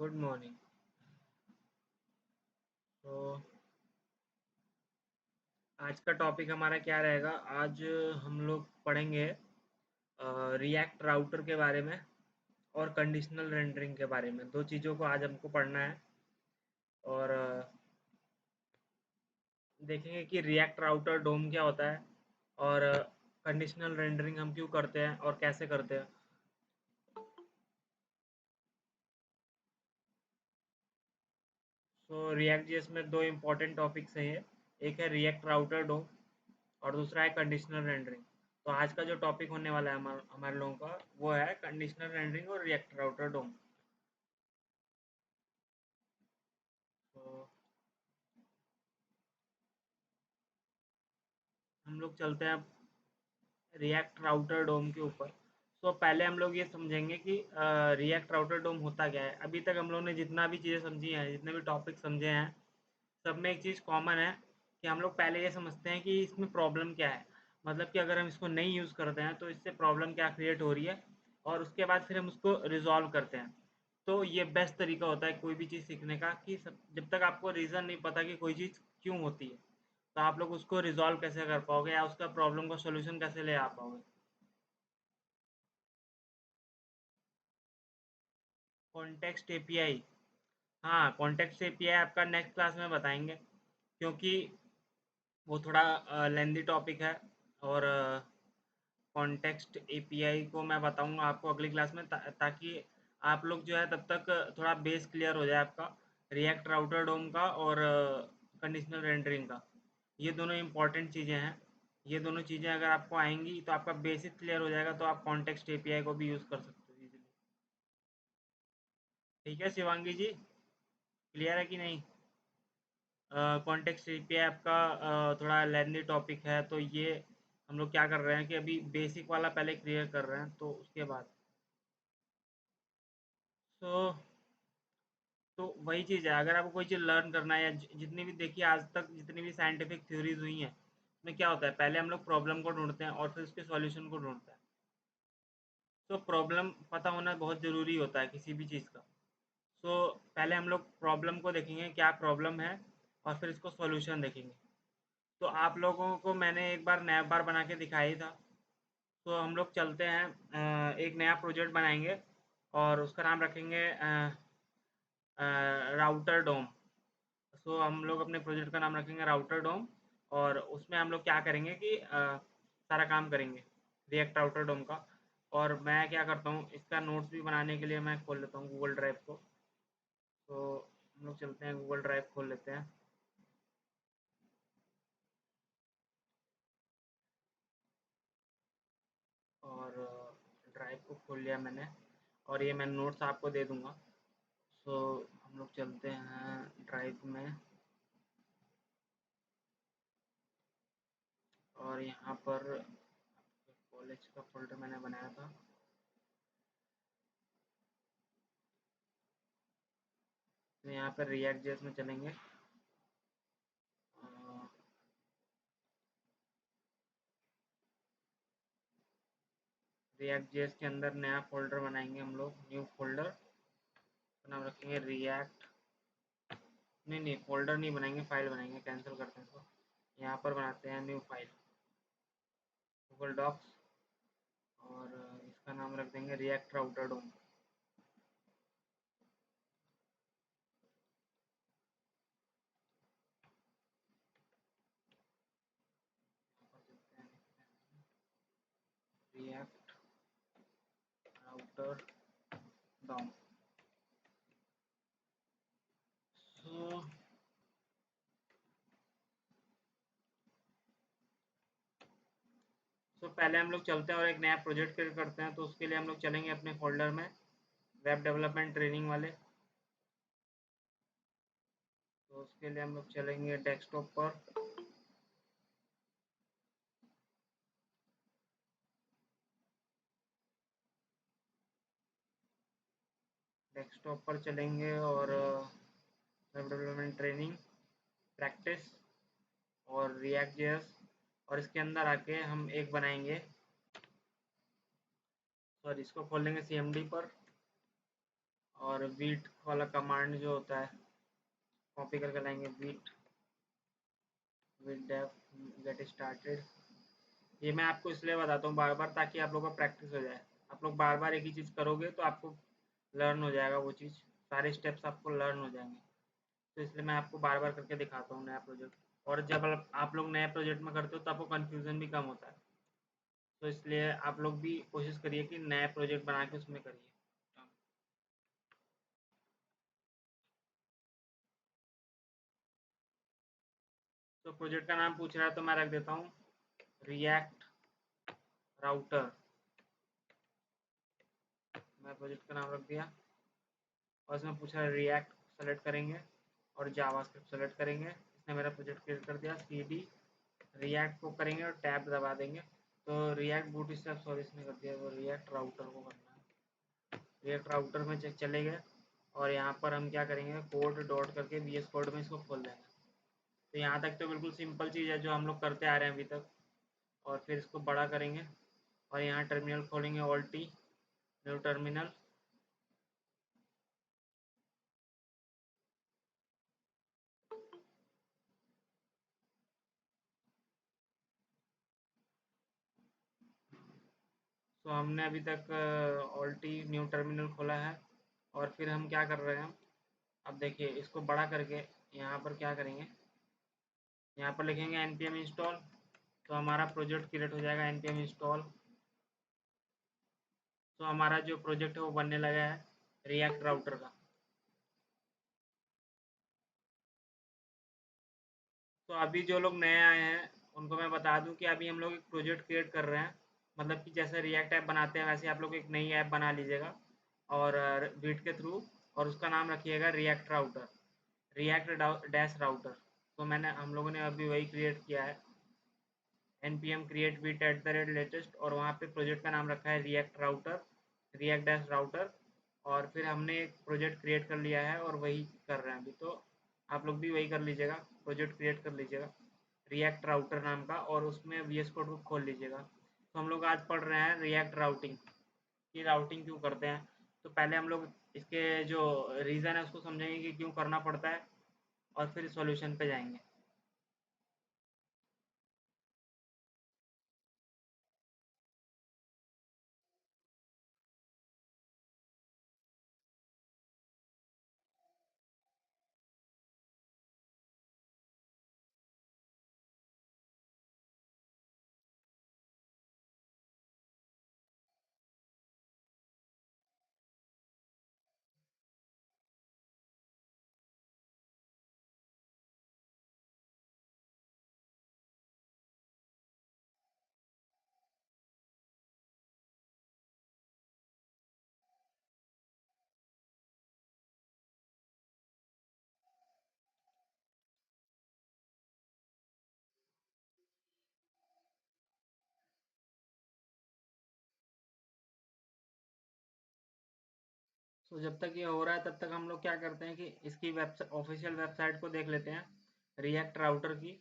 Good morning. तो आज का टॉपिक हमारा क्या रहेगा? आज हम लोग पढ़ेंगे रिएक्ट राउटर के बारे में और कंडीशनल रेंडरिंग के बारे में। दो चीज़ों को आज हमको पढ़ना है और देखेंगे कि रिएक्ट राउटर डोम क्या होता है और कंडीशनल रेंडरिंग हम क्यों करते हैं और कैसे करते हैं। सो रिएक्ट जेएस में दो इम्पॉर्टेंट टॉपिक्स हैं। एक है रिएक्ट राउटर डोम और दूसरा है कंडीशनल रेंडरिंग। तो आज का जो टॉपिक होने वाला है हमारे लोगों का वो है कंडीशनल रेंडरिंग और रिएक्ट राउटर डोम। तो हम लोग चलते हैं रिएक्ट राउटर डोम के ऊपर। तो पहले हम लोग ये समझेंगे कि रिएक्ट राउटर डोम होता क्या है। अभी तक हम लोग ने जितना भी चीज़ें समझी हैं, जितने भी टॉपिक समझे हैं, सब में एक चीज़ कॉमन है कि हम लोग पहले ये समझते हैं कि इसमें प्रॉब्लम क्या है। मतलब कि अगर हम इसको नहीं यूज़ करते हैं तो इससे प्रॉब्लम क्या क्रिएट हो रही है, और उसके बाद फिर हम उसको रिजॉल्व करते हैं। तो ये बेस्ट तरीका होता है कोई भी चीज़ सीखने का कि जब तक आपको रीज़न नहीं पता कि कोई चीज़ क्यों होती है, तो आप लोग उसको रिजॉल्व कैसे कर पाओगे या उसका प्रॉब्लम का सोल्यूशन कैसे ले आ पाओगे। कॉन्टेक्स्ट एपीआई, हाँ कॉन्टेक्स्ट एपीआई आपका नेक्स्ट क्लास में बताएंगे, क्योंकि वो थोड़ा लेंदी टॉपिक है। और कॉन्टेक्स्ट एपीआई को मैं बताऊंगा आपको अगली क्लास में ताकि आप लोग जो है तब तक थोड़ा बेस क्लियर हो जाए आपका रिएक्ट राउटर डोम का और कंडीशनल रेंडरिंग का। ये दोनों इंपॉर्टेंट चीज़ें हैं। ये दोनों चीज़ें अगर आपको आएंगी तो आपका बेसिक क्लियर हो जाएगा, तो आप कॉन्टेक्स्ट एपीआई को भी यूज़ कर सकते हो इजीली। ठीक है शिवांगी जी, क्लियर है कि नहीं? कॉन्टेक्स्ट एपीआई आपका थोड़ा लेंदी टॉपिक है, तो ये हम लोग क्या कर रहे हैं कि अभी बेसिक वाला पहले क्लियर कर रहे हैं, तो उसके बाद तो वही चीज़ है। अगर आपको कोई चीज़ लर्न करना है या जितनी भी देखिए आज तक जितनी भी साइंटिफिक थ्योरीज हुई हैं, उसमें क्या होता है, पहले हम लोग प्रॉब्लम को ढूंढते हैं और फिर उसके सॉल्यूशन को ढूंढते हैं। तो प्रॉब्लम पता होना बहुत ज़रूरी होता है किसी भी चीज़ का। तो पहले हम लोग प्रॉब्लम को देखेंगे क्या प्रॉब्लम है, और फिर इसको सॉल्यूशन देखेंगे। तो आप लोगों को मैंने एक बार नया बार बना के दिखाया ही था। तो हम लोग चलते हैं, एक नया प्रोजेक्ट बनाएंगे और उसका नाम रखेंगे राउटर डोम। सो हम लोग अपने प्रोजेक्ट का नाम रखेंगे राउटर डोम, और उसमें हम लोग क्या करेंगे कि सारा काम करेंगे रिएक्ट राउटर डोम का। और मैं क्या करता हूँ, इसका नोट्स भी बनाने के लिए मैं खोल लेता हूँ गूगल ड्राइव को। तो हम लोग चलते हैं गूगल ड्राइव खोल लेते हैं, और ड्राइव को खोल लिया मैंने, और ये मैं नोट्स आपको दे दूँगा। सो हम लोग चलते हैं ड्राइव में, और यहाँ पर कॉलेज का फ़ोल्डर मैंने बनाया था। तो यहाँ पर रिएक्ट जेएस में चलेंगे। रिएक्ट जेएस के अंदर नया फ़ोल्डर बनाएंगे हम लोग, न्यू फ़ोल्डर का नाम रखेंगे रिएक्ट। नहीं फ़ोल्डर नहीं बनाएंगे, फ़ाइल बनाएंगे, कैंसिल करते हैं इसको। यहाँ पर बनाते हैं न्यू फाइल, गूगल डॉक्स, और इसका नाम रख देंगे रिएक्ट राउटर डोम। रिएक्ट राउटर डोम। सो पहले हम लोग चलते हैं और एक नया प्रोजेक्ट क्रिएट करते हैं। तो उसके लिए हम लोग चलेंगे अपने फोल्डर में, वेब डेवलपमेंट ट्रेनिंग वाले। तो उसके लिए हम लोग चलेंगे डेस्कटॉप पर, डेस्कटॉप पर चलेंगे और वेब डेवलपमेंट ट्रेनिंग, प्रैक्टिस और रिएक्ट जेएस, और इसके अंदर आके हम एक बनाएंगे, सॉरी इसको खोल लेंगे सीएमडी पर, और वीट वाला कमांड जो होता है कॉपी करके लाएंगे, वीट डेव गेट स्टार्टेड। ये मैं आपको इसलिए बताता हूँ बार बार ताकि आप लोगों का प्रैक्टिस हो जाए। आप लोग बार बार एक ही चीज़ करोगे तो आपको लर्न हो जाएगा वो चीज़, सारे स्टेप्स आपको लर्न हो जाएंगे। तो इसलिए मैं आपको बार बार करके दिखाता हूँ नया प्रोजेक्ट। और जब आप लोग नए प्रोजेक्ट में करते हो तो आपको कन्फ्यूज़न भी कम होता है। तो इसलिए आप लोग भी कोशिश करिए कि नए प्रोजेक्ट बना के उसमें करिए। तो प्रोजेक्ट का नाम पूछ रहा है तो मैं रख देता हूँ रिएक्ट राउटर। मैं प्रोजेक्ट का नाम रख दिया और इसमें पूछा है रिएक्ट सेलेक्ट करेंगे और जावास्क्रिप्ट सेलेक्ट करेंगे। इसने मेरा प्रोजेक्ट क्रिएट कर दिया। सीडी रिएक्ट को करेंगे और टैब दबा देंगे। तो रिएक्ट बूटस्ट्रैप, सॉरी इसने कर दिया, वो रिएक्ट राउटर को करना है। रिएक्ट राउटर में चले गए और यहाँ पर हम क्या करेंगे, कोड डॉट करके VS कोड में इसको खोल देंगे। तो यहाँ तक तो बिल्कुल सिंपल चीज़ है जो हम लोग करते आ रहे हैं अभी तक। और फिर इसको बड़ा करेंगे और यहाँ टर्मिनल खोलेंगे, ऑल्ट टी, न्यू टर्मिनल। तो हमने अभी तक ऑल्ट टी न्यू टर्मिनल खोला है। और फिर हम क्या कर रहे हैं, अब देखिए इसको बड़ा करके यहाँ पर क्या करेंगे, यहाँ पर लिखेंगे npm इंस्टॉल। तो हमारा प्रोजेक्ट क्रिएट हो जाएगा npm इंस्टॉल। तो हमारा जो प्रोजेक्ट है वो बनने लगा है रिएक्ट राउटर का। तो अभी जो लोग नए आए हैं उनको मैं बता दूं कि अभी हम लोग एक प्रोजेक्ट क्रिएट कर रहे हैं। मतलब कि जैसे रिएक्ट ऐप बनाते हैं वैसे आप लोग एक नई ऐप बना लीजिएगा और बीट के थ्रू, और उसका नाम रखिएगा react router, react dash router. तो मैंने हम लोगों ने अभी वही क्रिएट किया है, npm create bit at the rate latest, और वहाँ पे प्रोजेक्ट का नाम रखा है react router, react dash router. और फिर हमने एक प्रोजेक्ट क्रिएट कर लिया है और वही कर रहे हैं अभी। तो आप लोग भी वही कर लीजिएगा, प्रोजेक्ट क्रिएट कर लीजिएगा रिएक्ट राउटर नाम का और उसमें VS कोड को खोल लीजिएगा। तो हम लोग आज पढ़ रहे हैं रिएक्ट राउटिंग, कि राउटिंग क्यों करते हैं। तो पहले हम लोग इसके जो रीज़न है उसको समझेंगे कि क्यों करना पड़ता है, और फिर सॉल्यूशन पे जाएंगे। तो जब तक ये हो रहा है तब तक हम लोग क्या करते हैं कि इसकी वेबसाइट, ऑफिशियल वेबसाइट को देख लेते हैं रिएक्ट राउटर की।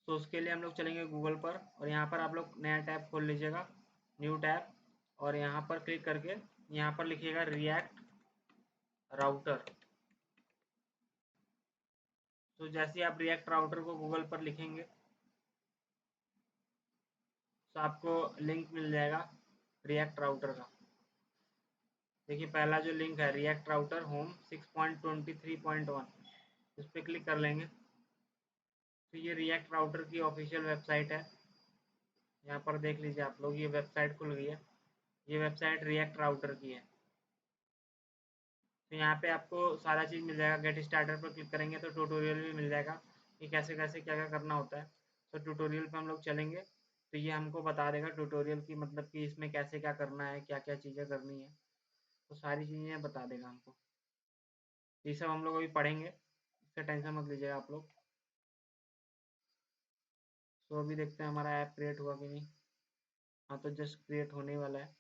तो उसके लिए हम लोग चलेंगे गूगल पर और यहाँ पर आप लोग नया टैब खोल लीजिएगा, न्यू टैब, और यहाँ पर क्लिक करके यहाँ पर लिखिएगा रिएक्ट राउटर। तो जैसे ही आप रिएक्ट राउटर को गूगल पर लिखेंगे तो आपको लिंक मिल जाएगा रिएक्ट राउटर का। देखिए पहला जो लिंक है रिएक्ट राउटर होम 6.23.1, उस पर क्लिक कर लेंगे। तो ये रिएक्ट राउटर की ऑफिशियल वेबसाइट है। यहाँ पर देख लीजिए आप लोग, ये वेबसाइट खुल गई है। ये वेबसाइट रिएक्ट राउटर की है। तो यहाँ पे आपको सारा चीज़ मिल जाएगा। गेट स्टार्टर पर क्लिक करेंगे तो ट्यूटोरियल भी मिल जाएगा कि कैसे कैसे क्या क्या करना होता है। तो ट्यूटोरियल पे हम लोग चलेंगे तो ये हमको बता देगा ट्यूटोरियल की, मतलब कि इसमें कैसे क्या करना है, क्या क्या चीज़ें करनी है। तो सारी चीज़ें बता देगा हमको। ये सब हम लोग अभी पढ़ेंगे, इसका टेंशन मत लीजिएगा आप लोग। तो अभी देखते हैं हमारा ऐप क्रिएट हुआ कि नहीं। हाँ तो जस्ट क्रिएट होने वाला है।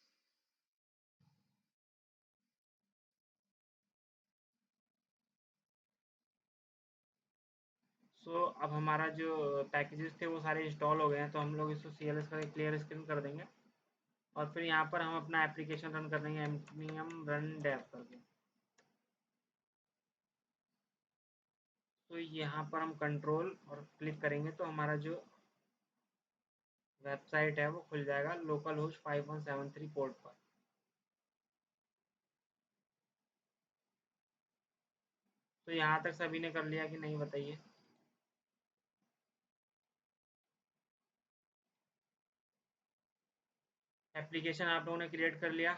अब हमारा जो पैकेजेस थे वो सारे इंस्टॉल हो गए हैं। तो हम लोग इसको CLS करके क्लियर स्क्रीन कर देंगे और फिर यहाँ पर हम अपना एप्लीकेशन रन कर देंगे npm run dev करके। तो यहाँ पर हम कंट्रोल और क्लिक करेंगे तो हमारा जो वेबसाइट है वो खुल जाएगा लोकल होस्ट 5173 पोर्ट पर। तो यहाँ तक सभी ने कर लिया कि नहीं बताइए? एप्लीकेशन आप लोगों ने क्रिएट कर लिया?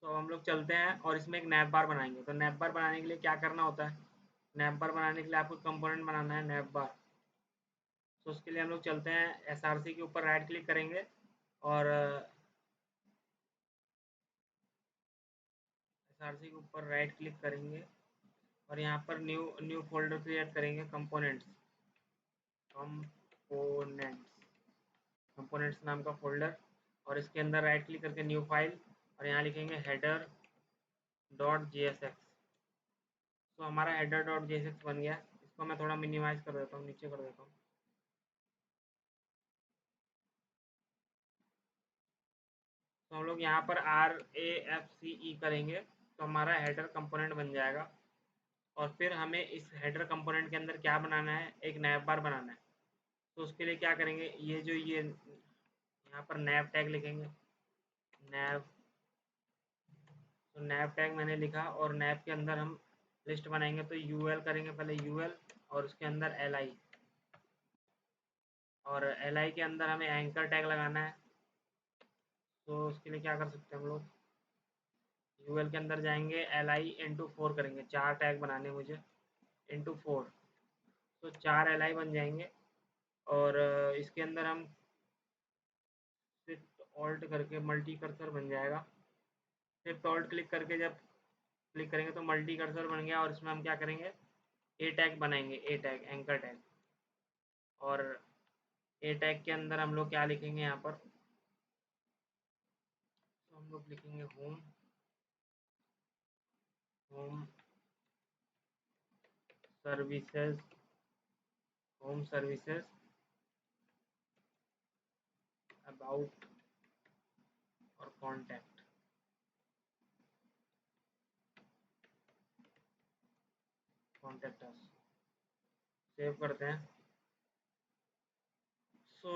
तो हम लोग चलते हैं और इसमें एक नैप बार बनाएंगे। तो नैप बार बनाने के लिए क्या करना होता है? नैप बार बनाने के लिए आपको कंपोनेंट बनाना है नैप बार। तो उसके लिए हम लोग चलते हैं एसआरसी के ऊपर राइट क्लिक करेंगे और एसआरसी के ऊपर राइट क्लिक करेंगे और यहाँ पर न्यू न्यू फोल्डर क्रिएट करेंगे कंपोनेंट्स। कंपोनेंट्स कंपोनेंट्स नाम का फोल्डर और इसके अंदर राइट क्लिक करके न्यू फाइल और यहाँ लिखेंगे header dot G S x. तो हमारा header dot G S x बन गया। इसको मैं थोड़ा मिनिमाइज कर देता हूँ, नीचे कर देता हूँ। तो हम लोग यहाँ पर RAFCE करेंगे तो हमारा हेडर कंपोनेंट बन जाएगा। और फिर हमें इस हेडर कंपोनेंट के अंदर क्या बनाना है? एक नैप बार बनाना है। तो उसके लिए क्या करेंगे? ये यहाँ पर नैप टैग लिखेंगे। नैप तो नैप टैग मैंने लिखा और नैप के अंदर हम लिस्ट बनाएंगे। तो यूएल करेंगे पहले, यूएल और उसके अंदर एलआई और एलआई के अंदर हमें एंकर टैग लगाना है। तो उसके लिए क्या कर सकते हैं हम लोग? यूएल के अंदर जाएंगे, एलआई इंटू 4 करेंगे। 4 टैग बनाने मुझे, इंटू 4। तो 4 एलआई बन जाएंगे। और इसके अंदर हम शिफ्ट ऑल्ट करके मल्टी कर्सर बन जाएगा। शिफ्ट ऑल्ट क्लिक करके जब क्लिक करेंगे तो मल्टी कर्सर बन गया और इसमें हम क्या करेंगे? ए टैग बनाएंगे, ए टैग एंकर टैग। और ए टैग के अंदर हम लोग क्या लिखेंगे यहाँ पर? तो हम लोग लिखेंगे home home services home services about और कॉन्टैक्ट कॉन्टैक्ट अस। सेव करते हैं। सो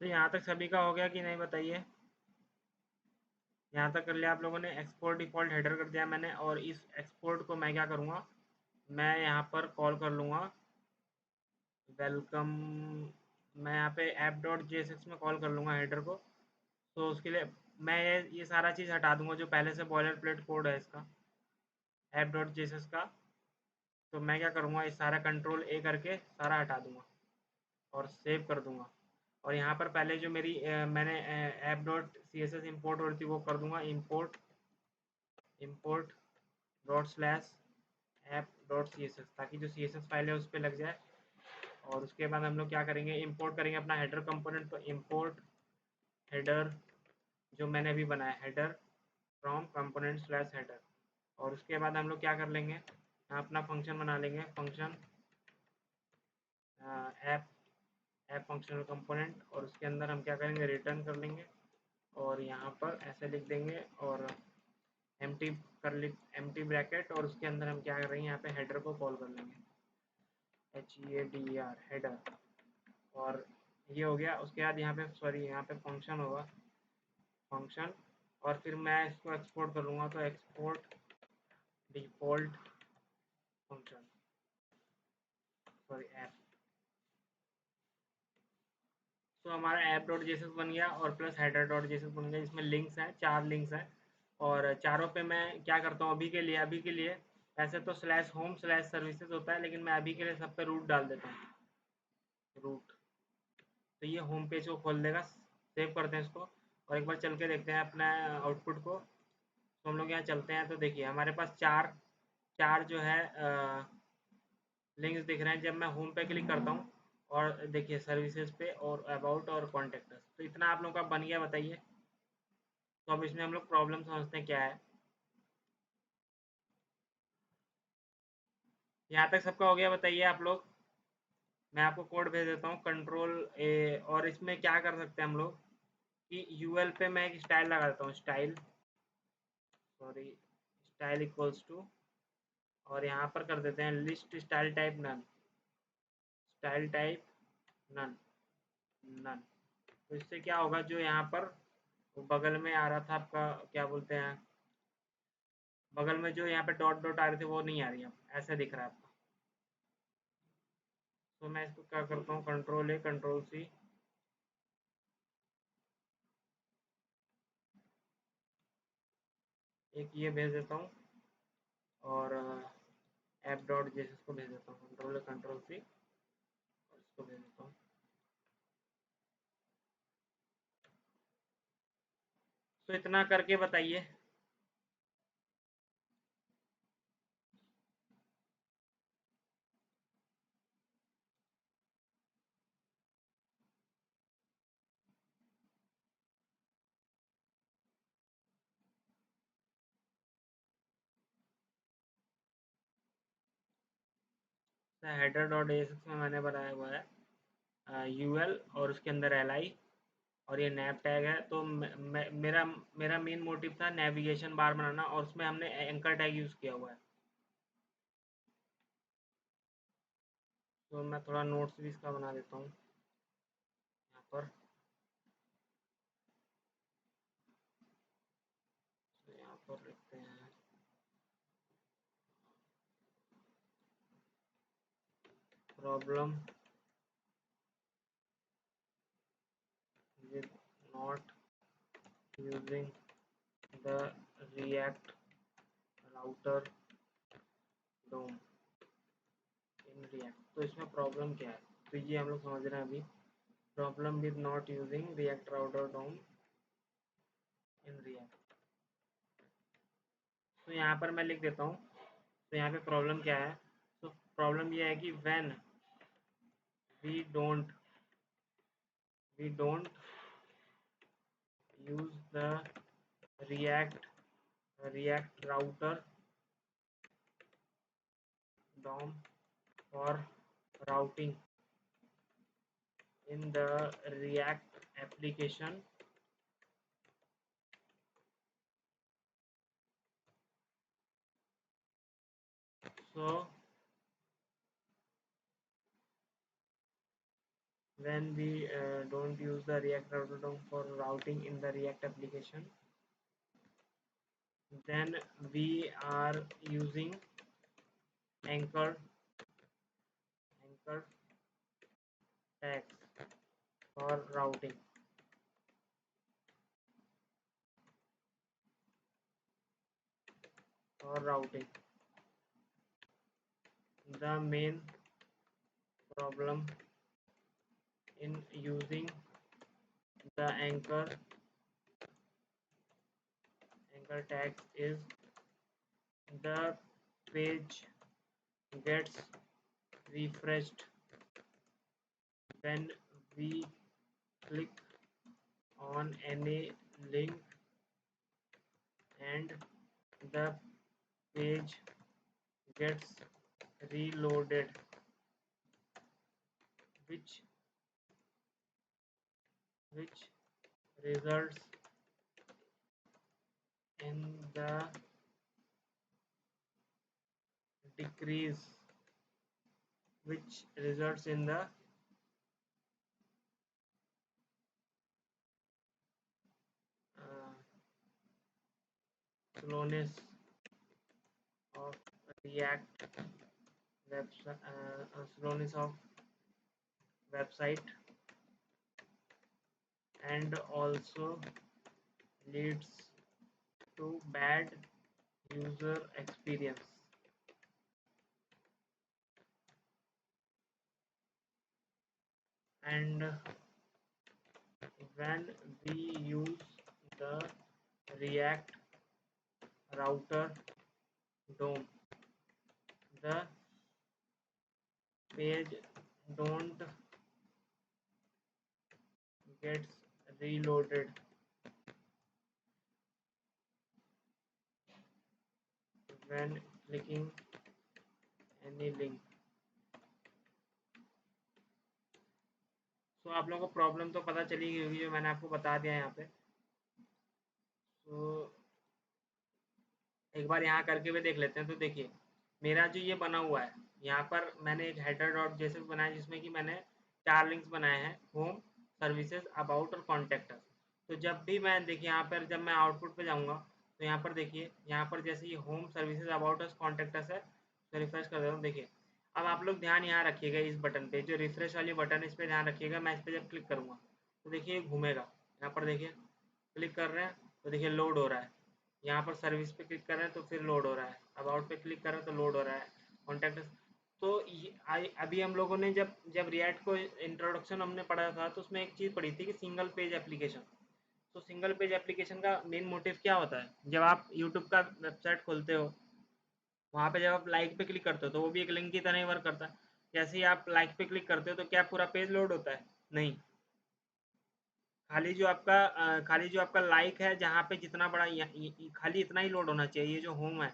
यहाँ तक सभी का हो गया कि नहीं बताइए? यहाँ तक कर लिया आप लोगों ने? एक्सपोर्ट डिफ़ॉल्ट हेडर कर दिया मैंने और इस एक्सपोर्ट को मैं क्या करूँगा? मैं यहाँ पर कॉल कर लूँगा वेलकम, मैं यहाँ पे ऐप डॉट जेएसएक्स में कॉल कर लूँगा हेडर को। तो उसके लिए मैं ये सारा चीज़ हटा दूंगा जो पहले से बॉयलर प्लेट कोड है इसका ऐप डॉट जेएसएक्स का। तो मैं क्या करूँगा, इस सारा कंट्रोल ए करके सारा हटा दूंगा और सेव कर दूंगा। और यहाँ पर पहले जो मेरी मैंने app dot C S S import हो रही थी वो कर दूंगा, import dot slash app dot C S S, ताकि जो सी एस एस फाइल है उस पर लग जाए। और उसके बाद हम लोग क्या करेंगे, इंपोर्ट करेंगे अपना हेडर कंपोनेंट। तो इंपोर्ट हेडर जो मैंने अभी बनाया, header from component slash header. और उसके बाद हम लोग क्या कर लेंगे, अपना फंक्शन बना लेंगे, function app app functional component. और उसके अंदर हम क्या करेंगे, रिटर्न कर लेंगे और यहाँ पर ऐसे लिख देंगे और एम्प्टी कर लिख एम्प्टी ब्रैकेट। और उसके अंदर हम क्या कर रहे हैं, यहाँ पे हेडर को कॉल कर लेंगे, HEADER हेडर। और ये हो गया। उसके बाद यहाँ पे सॉरी यहाँ पे फंक्शन होगा, फंक्शन। और फिर मैं इसको एक्सपोर्ट करूँगा, तो export default function, sorry app. तो हमारा ऐप डॉट जेएसएस बन गया और प्लस हेडर डॉट जेएसएस बन गया। इसमें लिंक्स हैं, 4 लिंक्स हैं। और चारों पे मैं क्या करता हूँ, अभी के लिए ऐसे तो स्लैश होम स्लैश सर्विसेज होता है, लेकिन मैं अभी के लिए सब पे रूट डाल देता हूँ, रूट। तो ये होम पेज को खोल देगा। सेव करते हैं इसको और एक बार चल के देखते हैं अपना आउटपुट को। तो हम लोग यहाँ चलते हैं, तो देखिए हमारे पास चार चार जो है लिंक्स दिख रहे हैं जब मैं होम पे क्लिक करता हूँ। और देखिए सर्विसेज पे और अबाउट और कॉन्टेक्ट। तो इतना आप लोग का बन गया, बताइए। तो अब इसमें हम लोग प्रॉब्लम समझते हैं क्या है। यहाँ तक सबका हो गया, बताइए आप लोग। मैं आपको कोड भेज देता हूँ, कंट्रोल ए। और इसमें क्या कर सकते हैं हम लोग कि यूएल पे मैं एक स्टाइल लगा देता हूँ, style, sorry, style equals to. और यहाँ पर कर देते हैं list style type none, style type none, none. तो इससे क्या होगा, जो यहाँ पर बगल में आ रहा था आपका, क्या बोलते हैं, बगल में जो यहाँ पे डॉट डॉट आ रहे थे वो नहीं आ रही है, ऐसे दिख रहा है आपका। तो मैं इसको क्या करता हूँ, कंट्रोल ए कंट्रोल सी, एक ये भेज देता हूँ। और ऐप डॉट जेएसएस को भेज देता हूँ, कंट्रोल ए कंट्रोल सी, और इसको भेज देता हूँ। तो इतना करके बताइए। हेडर डॉट जेएसएस में मैंने बनाया हुआ है यूएल और उसके अंदर एल और ये नैप टैग है। तो मेरा मेरा मेन मोटिव था नेविगेशन बार बनाना, और उसमें हमने एंकर टैग यूज़ किया हुआ है। तो मैं थोड़ा नोट्स भी इसका बना देता हूँ यहाँ पर। तो यहाँ पर लिखते हैं problem with not using the React router DOM in React। तो इसमें प्रॉब्लम क्या है, तो ये हम लोग समझ रहे हैं अभी। Problem with not using React router DOM in React। तो यहाँ पर मैं लिख देता हूँ। तो यहाँ पे प्रॉब्लम क्या है, तो प्रॉब्लम ये है कि when we don't use the React router DOM for routing in the React application, so when we don't use the React router DOM for routing in the React application, then we are using anchor tags for routing. The main problem in using the anchor tags is the page gets refreshed when we click on any link, and the page gets reloaded, which results in the decrease which results in the slowness of React website, and also leads to bad user experience. And when we use the React router DOM, the page don't gets reloaded when clicking any link. तो आप लोगों को problem तो पता चली गई होगी जो मैंने आपको बता दिया यहाँ पे। तो एक बार यहाँ करके भी देख लेते हैं। तो देखिए मेरा जो ये बना हुआ है, यहाँ पर मैंने एक हेडर डॉट जेएसएस बनाया जिसमें कि मैंने 4 लिंक्स बनाए हैं, होम, सर्विसेज, अबाउट और कॉन्टैक्ट अस। तो जब भी मैं देखिए यहाँ पर जब मैं आउटपुट पे जाऊँगा तो यहाँ पर देखिए यहाँ पर जैसे ये home, services, about us, contact us है, तो रिफ्रेश कर देता हूँ। देखिए अब आप लोग ध्यान यहाँ रखिएगा इस बटन पे, जो रिफ्रेश वाली बटन है इस पर ध्यान रखिएगा। मैं इस पर जब क्लिक करूँगा तो देखिए घूमेगा। यहाँ पर देखिए क्लिक कर रहे हैं तो देखिए लोड हो रहा है। यहाँ पर सर्विस पे क्लिक कर रहे हैं तो फिर लोड हो रहा है, अबाउट पे क्लिक कर रहे हैं तो लोड हो रहा है, कॉन्टैक्ट। तो अभी हम लोगों ने जब जब रिएक्ट को इंट्रोडक्शन हमने पढ़ा था तो उसमें एक चीज़ पढ़ी थी कि सिंगल पेज एप्लीकेशन। तो सिंगल पेज एप्लीकेशन का मेन मोटिव क्या होता है? जब आप यूट्यूब का वेबसाइट खोलते हो, वहाँ पे जब आप लाइक पे क्लिक करते हो तो वो भी एक लिंक की तरह ही वर्क करता है। जैसे ही आप लाइक पे क्लिक करते हो तो क्या पूरा पेज लोड होता है? नहीं। खाली जो आपका लाइक है, जहाँ पे जितना बड़ा खाली इतना ही लोड होना चाहिए। ये जो होम है,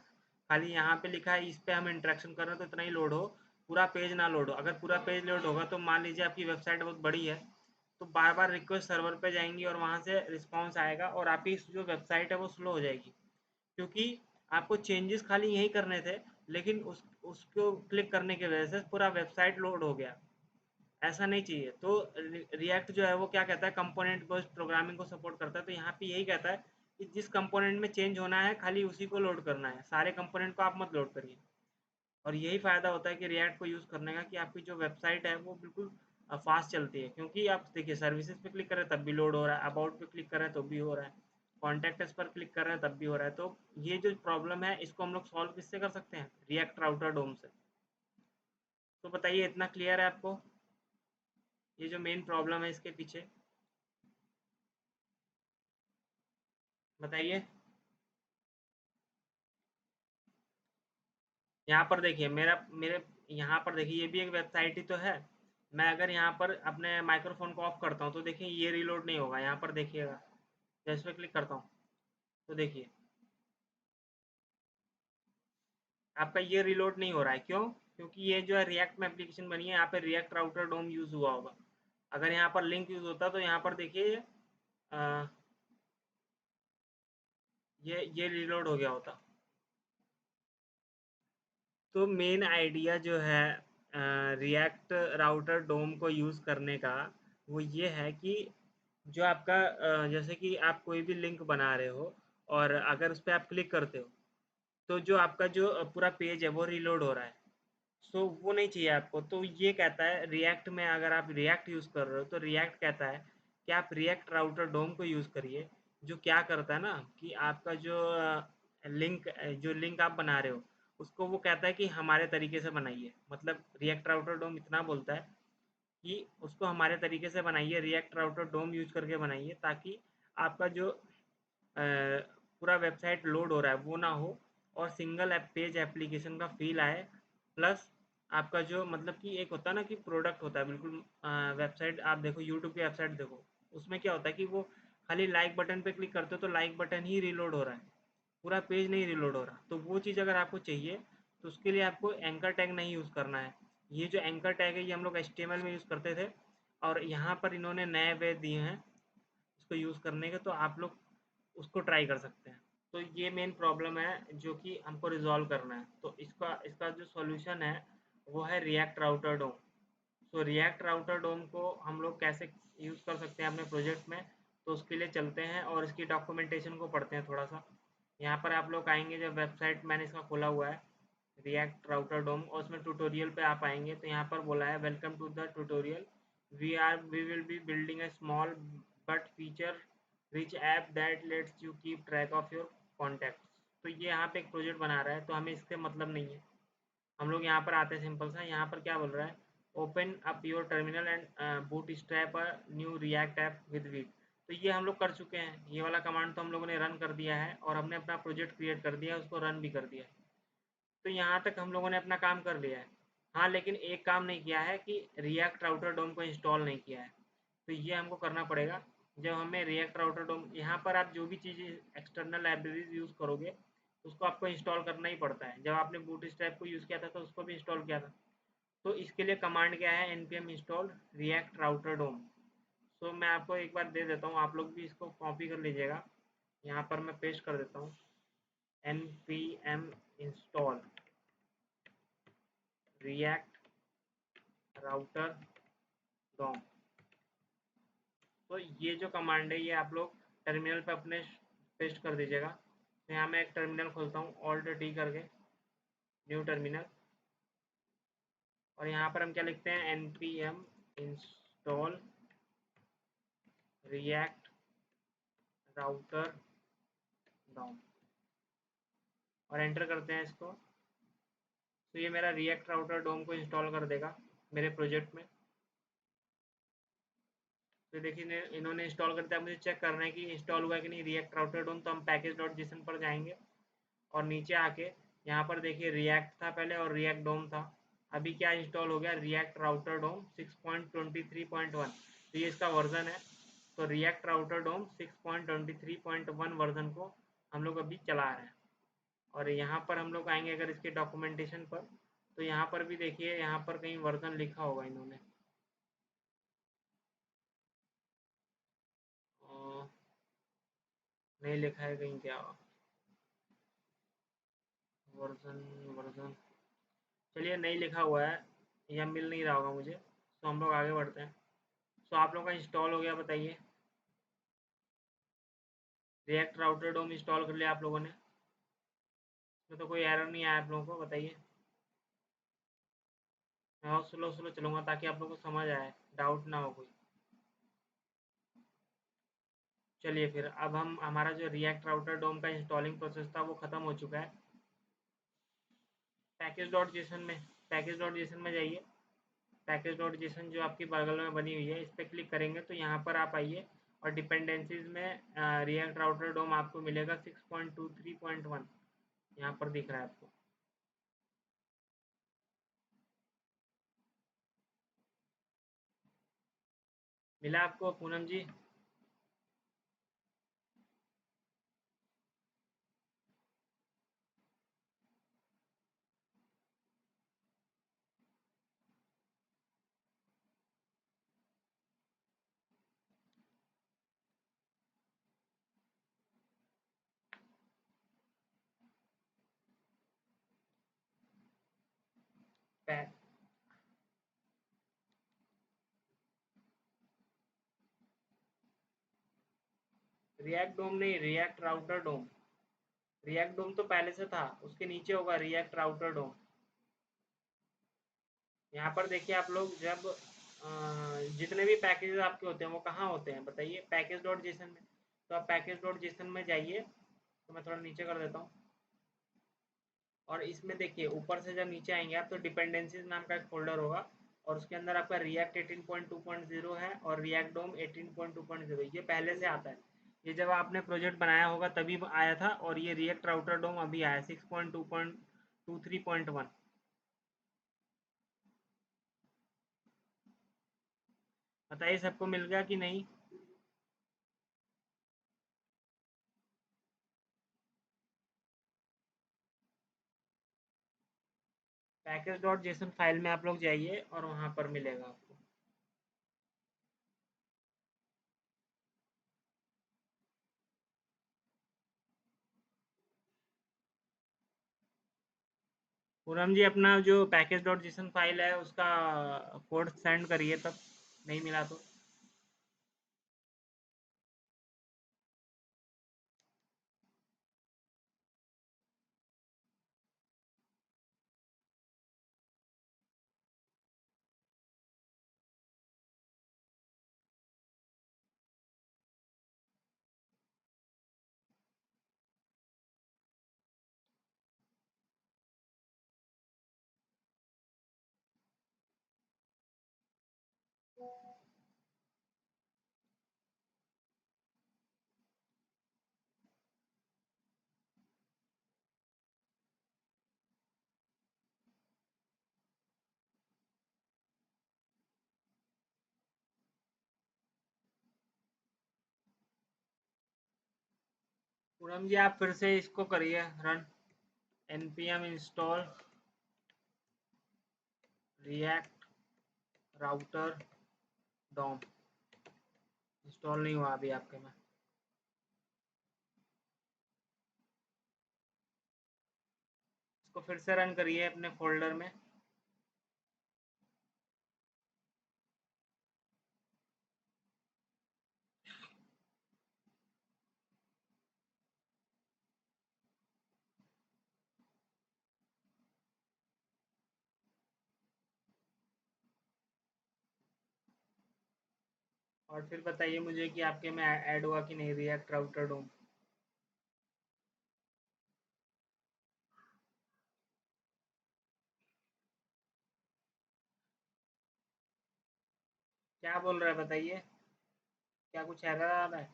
खाली यहाँ पे लिखा है, इस पे हम इंटरेक्शन कर रहे हैं तो इतना ही लोड हो, पूरा पेज ना लोड हो। अगर पूरा पेज लोड होगा तो मान लीजिए आपकी वेबसाइट बहुत बड़ी है, तो बार बार रिक्वेस्ट सर्वर पे जाएंगी और वहाँ से रिस्पॉन्स आएगा और आपकी जो वेबसाइट है वो स्लो हो जाएगी, क्योंकि आपको चेंजेस खाली यही करने थे, लेकिन उसको क्लिक करने की वजह से पूरा वेबसाइट लोड हो गया। ऐसा नहीं चाहिए। तो रिएक्ट जो है वो क्या कहता है, कंपोनेंट बेस्ड प्रोग्रामिंग को सपोर्ट करता है। तो यहाँ पे यही कहता है कि जिस कंपोनेंट में चेंज होना है खाली उसी को लोड करना है, सारे कंपोनेंट को आप मत लोड करिए। और यही फ़ायदा होता है कि रिएक्ट को यूज़ करने का, कि आपकी जो वेबसाइट है वो बिल्कुल फास्ट चलती है। क्योंकि आप देखिए सर्विसेज पे क्लिक करें तब भी लोड हो रहा है, अबाउट पे क्लिक करें तो भी हो रहा है, कॉन्टैक्ट अस पर क्लिक कर रहे हैं तब भी हो रहा है। तो ये जो प्रॉब्लम है इसको हम लोग सॉल्व किससे कर सकते हैं? रिएक्ट राउटर डोम से। तो बताइए इतना क्लियर है आपको, ये जो मेन प्रॉब्लम है इसके पीछे? बताइए। यहाँ पर देखिए मेरे यहाँ पर देखिए ये भी एक वेबसाइट ही तो है। मैं अगर यहाँ पर अपने माइक्रोफोन को ऑफ करता हूँ तो देखिए ये रीलोड नहीं होगा। यहाँ पर देखिएगा, जब इस पर क्लिक करता हूँ तो देखिए आपका ये रीलोड नहीं हो रहा है। क्यों? क्योंकि ये जो है रिएक्ट में एप्लीकेशन बनी है, यहाँ पे रिएक्ट राउटर डोम यूज़ हुआ होगा। अगर यहाँ पर लिंक यूज़ होता तो यहाँ पर देखिए ये रीलोड हो गया होता। तो मेन आइडिया जो है रिएक्ट राउटर डोम को यूज़ करने का, वो ये है कि जो आपका जैसे कि आप कोई भी लिंक बना रहे हो और अगर उस पर आप क्लिक करते हो तो जो आपका जो पूरा पेज है वो रीलोड हो रहा है। सो वो नहीं चाहिए आपको। तो ये कहता है रिएक्ट में, अगर आप रिएक्ट यूज़ कर रहे हो तो रिएक्ट कहता है कि आप रिएक्ट राउटर डोम को यूज़ करिए, जो क्या करता है ना कि आपका जो लिंक आप बना रहे हो उसको वो कहता है कि हमारे तरीके से बनाइए। मतलब रिएक्ट राउटर डोम इतना बोलता है कि उसको हमारे तरीके से बनाइए, रिएक्ट राउटर डोम यूज़ करके बनाइए, ताकि आपका जो पूरा वेबसाइट लोड हो रहा है वो ना हो, और सिंगल ऐप पेज एप्लीकेशन का फील आए। प्लस आपका जो मतलब कि एक होता है ना कि प्रोडक्ट होता है बिल्कुल। वेबसाइट आप देखो, यूट्यूब की वेबसाइट देखो, उसमें क्या होता है कि वो खाली लाइक बटन पे क्लिक करते हो तो लाइक बटन ही रिलोड हो रहा है, पूरा पेज नहीं रिलोड हो रहा। तो वो चीज़ अगर आपको चाहिए तो उसके लिए आपको एंकर टैग नहीं यूज़ करना है। ये जो एंकर टैग है ये हम लोग HTML में यूज़ करते थे, और यहाँ पर इन्होंने नए वे दिए हैं इसको यूज़ करने के, तो आप लोग उसको ट्राई कर सकते हैं। तो ये मेन प्रॉब्लम है जो कि हमको रिजॉल्व करना है। तो इसका इसका जो सॉल्यूशन है वो है रिएक्ट राउटर डोम। तो रिएक्ट राउटर डोम को हम लोग कैसे यूज़ कर सकते हैं अपने प्रोजेक्ट में, तो उसके लिए चलते हैं और इसकी डॉक्यूमेंटेशन को पढ़ते हैं थोड़ा सा। यहाँ पर आप लोग आएंगे, जब वेबसाइट मैंने इसका खोला हुआ है रिएक्ट राउटर डोम, और उसमें ट्यूटोरियल पे आप आएंगे तो यहाँ पर बोला है welcome to the tutorial, we will be building a small but feature rich app that lets you keep track of your contacts. तो ये यहाँ पे एक प्रोजेक्ट बना रहा है, तो हमें इससे मतलब नहीं है। हम लोग यहाँ पर आते हैं, सिंपल सा यहाँ पर क्या बोल रहा है, open up your terminal and boot strap a new react app with wheat. तो ये हम लोग कर चुके हैं, ये वाला कमांड तो हम लोगों ने रन कर दिया है, और हमने अपना प्रोजेक्ट क्रिएट कर दिया है, उसको रन भी कर दिया है। तो यहाँ तक हम लोगों ने अपना काम कर लिया है। हाँ, लेकिन एक काम नहीं किया है कि रिएक्ट राउटर डोम को इंस्टॉल नहीं किया है। तो ये हमको करना पड़ेगा। जब हमें रिएक्ट राउटर डोम, यहाँ पर आप जो भी चीज़ें एक्सटर्नल लाइब्रेरीज यूज़ करोगे उसको आपको इंस्टॉल करना ही पड़ता है। जब आपने बूटस्ट्रैप को यूज़ किया था तो उसको भी इंस्टॉल किया था। तो इसके लिए कमांड क्या है, npm इंस्टॉल रिएक्ट राउटर डोम। सो मैं आपको एक बार दे देता हूँ, आप लोग भी इसको कॉपी कर लीजिएगा। यहाँ पर मैं पेस्ट कर देता हूँ, npm install React router DOM. तो ये जो कमांड है ये आप लोग टर्मिनल पे अपने पेस्ट कर दीजिएगा। तो यहाँ मैं एक टर्मिनल खोलता हूँ, ऑल्ट टी करके, न्यू टर्मिनल। और यहाँ पर हम क्या लिखते हैं, npm install React router DOM, और एंटर करते हैं इसको। तो ये मेरा रिएक्ट राउटर डोम को इंस्टॉल कर देगा मेरे प्रोजेक्ट में। तो देखिए इन्होंने इंस्टॉल कर दिया। मुझे चेक करना है कि इंस्टॉल हुआ है कि नहीं रिएक्ट राउटर डोम। तो हम पैकेज डॉट जेसन पर जाएंगे, और नीचे आके यहाँ पर देखिए रिएक्ट था पहले और रिएक्ट डोम था। अभी क्या इंस्टॉल हो गया, रिएक्ट राउटर डोम 6.23.1। तो ये इसका वर्जन है। तो रिएक्ट राउटर डोम 6.23.1 वर्जन को हम लोग अभी चला रहे हैं। और यहाँ पर हम लोग आएंगे अगर इसके डॉक्यूमेंटेशन पर, तो यहाँ पर भी देखिए, यहाँ पर कहीं वर्जन लिखा होगा इन्होंने। नहीं लिखा है कहीं, क्या वर्जन, वर्जन, चलिए नहीं लिखा हुआ है या मिल नहीं रहा होगा मुझे। तो हम लोग आगे बढ़ते हैं। तो आप लोगों का इंस्टॉल हो गया, बताइए। रिएक्ट राउटर डोम इंस्टॉल कर लिया आप लोगों ने, इसमें तो कोई एरर नहीं आया आप लोगों को, बताइए। मैं और स्लो स्लो चलूँगा ताकि आप लोगों को समझ आए, डाउट ना हो कोई। चलिए फिर अब हम, हमारा जो रिएक्ट राउटर डोम का इंस्टॉलिंग प्रोसेस था वो ख़त्म हो चुका है। पैकेज डॉट जेसन में, पैकेज डॉट जेसन में जाइए। पैकेज डॉट जेसन जो आपकी बगल में बनी हुई है इस पर क्लिक करेंगे तो यहाँ पर आप आइए, और डिपेंडेंसीज में रिएक्ट राउटर डोम आपको मिलेगा 6.23.1, यहाँ पर दिख रहा है आपको। मिला आपको पूनम जी? रिएक्ट डोम नहीं, रिएक्ट राउटर डोम। रिएक्ट डोम तो पहले से था, उसके नीचे होगा रिएक्ट राउटर डोम। यहाँ पर देखिए आप लोग जब जितने भी पैकेजेस आपके होते हैं वो कहाँ होते हैं बताइए, पैकेज डॉट जेसन में। तो आप पैकेज डॉट जेसन में जाइए, तो मैं थोड़ा नीचे कर देता हूँ, और इसमें देखिए ऊपर से जब नीचे आएंगे आप तो डिपेंडेंसीज नाम का एक फोल्डर होगा, और उसके अंदर आपका रिएक्ट 18.2.0 है और रिएक्ट डोम 18.2.0, ये पहले से आता है। ये जब आपने प्रोजेक्ट बनाया होगा तभी आया था, और ये रिएक्ट राउटर डोम अभी आया 6.2.23.1। बताइए सबको मिल गया कि नहीं? पैकेज डॉट जेसन फाइल में आप लोग जाइए और वहाँ पर मिलेगा आपको। पूनम जी अपना जो पैकेज डॉट जेसन फाइल है उसका कोड सेंड करिए तब, नहीं मिला तो। पूनम जी आप फिर से इसको करिए run, npm install React router DOM. Install नहीं हुआ अभी आपके में। इसको फिर से रन करिए अपने फोल्डर में। और फिर बताइए मुझे कि आपके में ऐड हुआ कि नहीं रिएक्ट राउटर डोम। क्या बोल रहा है बताइए, क्या कुछ एरर आ रहा है?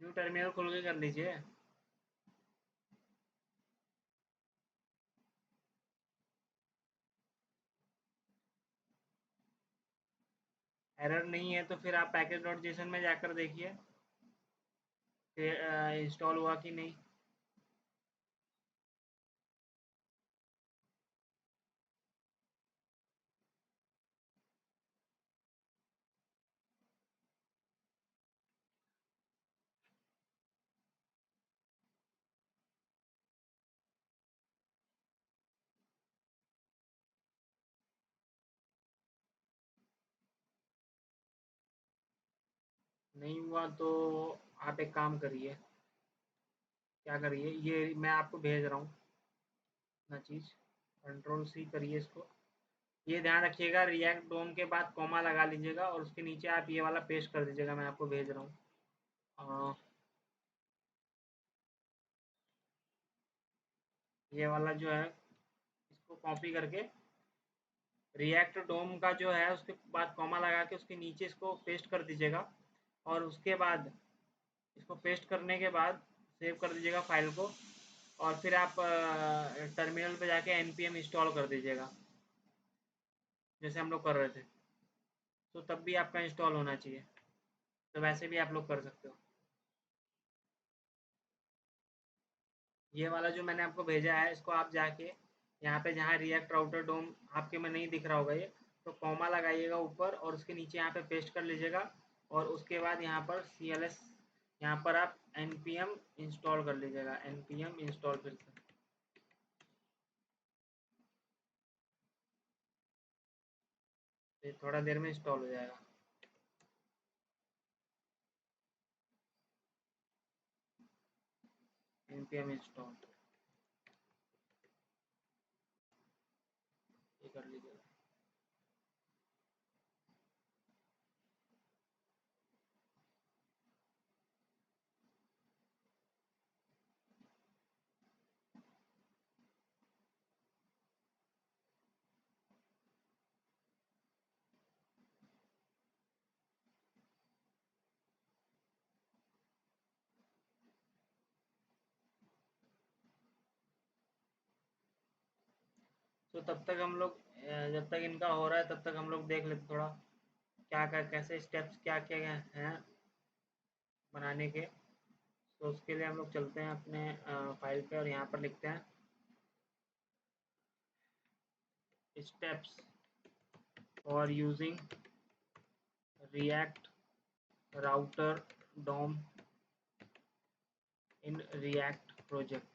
न्यू टर्मिनल खोल के कर लीजिए। एरर नहीं है तो फिर आप पैकेज डॉट जेसन में जाकर देखिए फिर इंस्टॉल हुआ कि नहीं। नहीं हुआ तो आप एक काम करिए, क्या करिए, ये मैं आपको भेज रहा हूँ ना चीज़, कंट्रोल सी करिए इसको। ये ध्यान रखिएगा रिएक्ट डोम के बाद कॉमा लगा लीजिएगा और उसके नीचे आप ये वाला पेस्ट कर दीजिएगा, मैं आपको भेज रहा हूँ। ये वाला जो है इसको कॉपी करके रिएक्ट डोम का जो है उसके बाद कॉमा लगा के उसके नीचे इसको पेस्ट कर दीजिएगा, और उसके बाद इसको पेस्ट करने के बाद सेव कर दीजिएगा फाइल को, और फिर आप टर्मिनल पे जाके npm इंस्टॉल कर दीजिएगा जैसे हम लोग कर रहे थे, तो तब भी आपका इंस्टॉल होना चाहिए। तो वैसे भी आप लोग कर सकते हो। ये वाला जो मैंने आपको भेजा है इसको आप जाके यहाँ पे जहाँ रिएक्ट राउटर डोम आपके में नहीं दिख रहा होगा ये, तो कॉमा लगाइएगा ऊपर और उसके नीचे यहाँ पे पेस्ट कर लीजिएगा, और उसके बाद यहाँ पर cls यहाँ पर आप npm इंस्टॉल कर लीजिएगा, npm इंस्टॉल फिर से। ये थोड़ा देर में इंस्टॉल हो जाएगा। npm install ये कर लीजिएगा। तो तब तक हम लोग जब तक इनका हो रहा है तब तक हम लोग देख लेते थोड़ा क्या क्या कैसे स्टेप्स क्या क्या हैं बनाने के। तो उसके लिए हम लोग चलते हैं अपने फाइल पे और यहाँ पर लिखते हैं steps for using React router DOM in React project.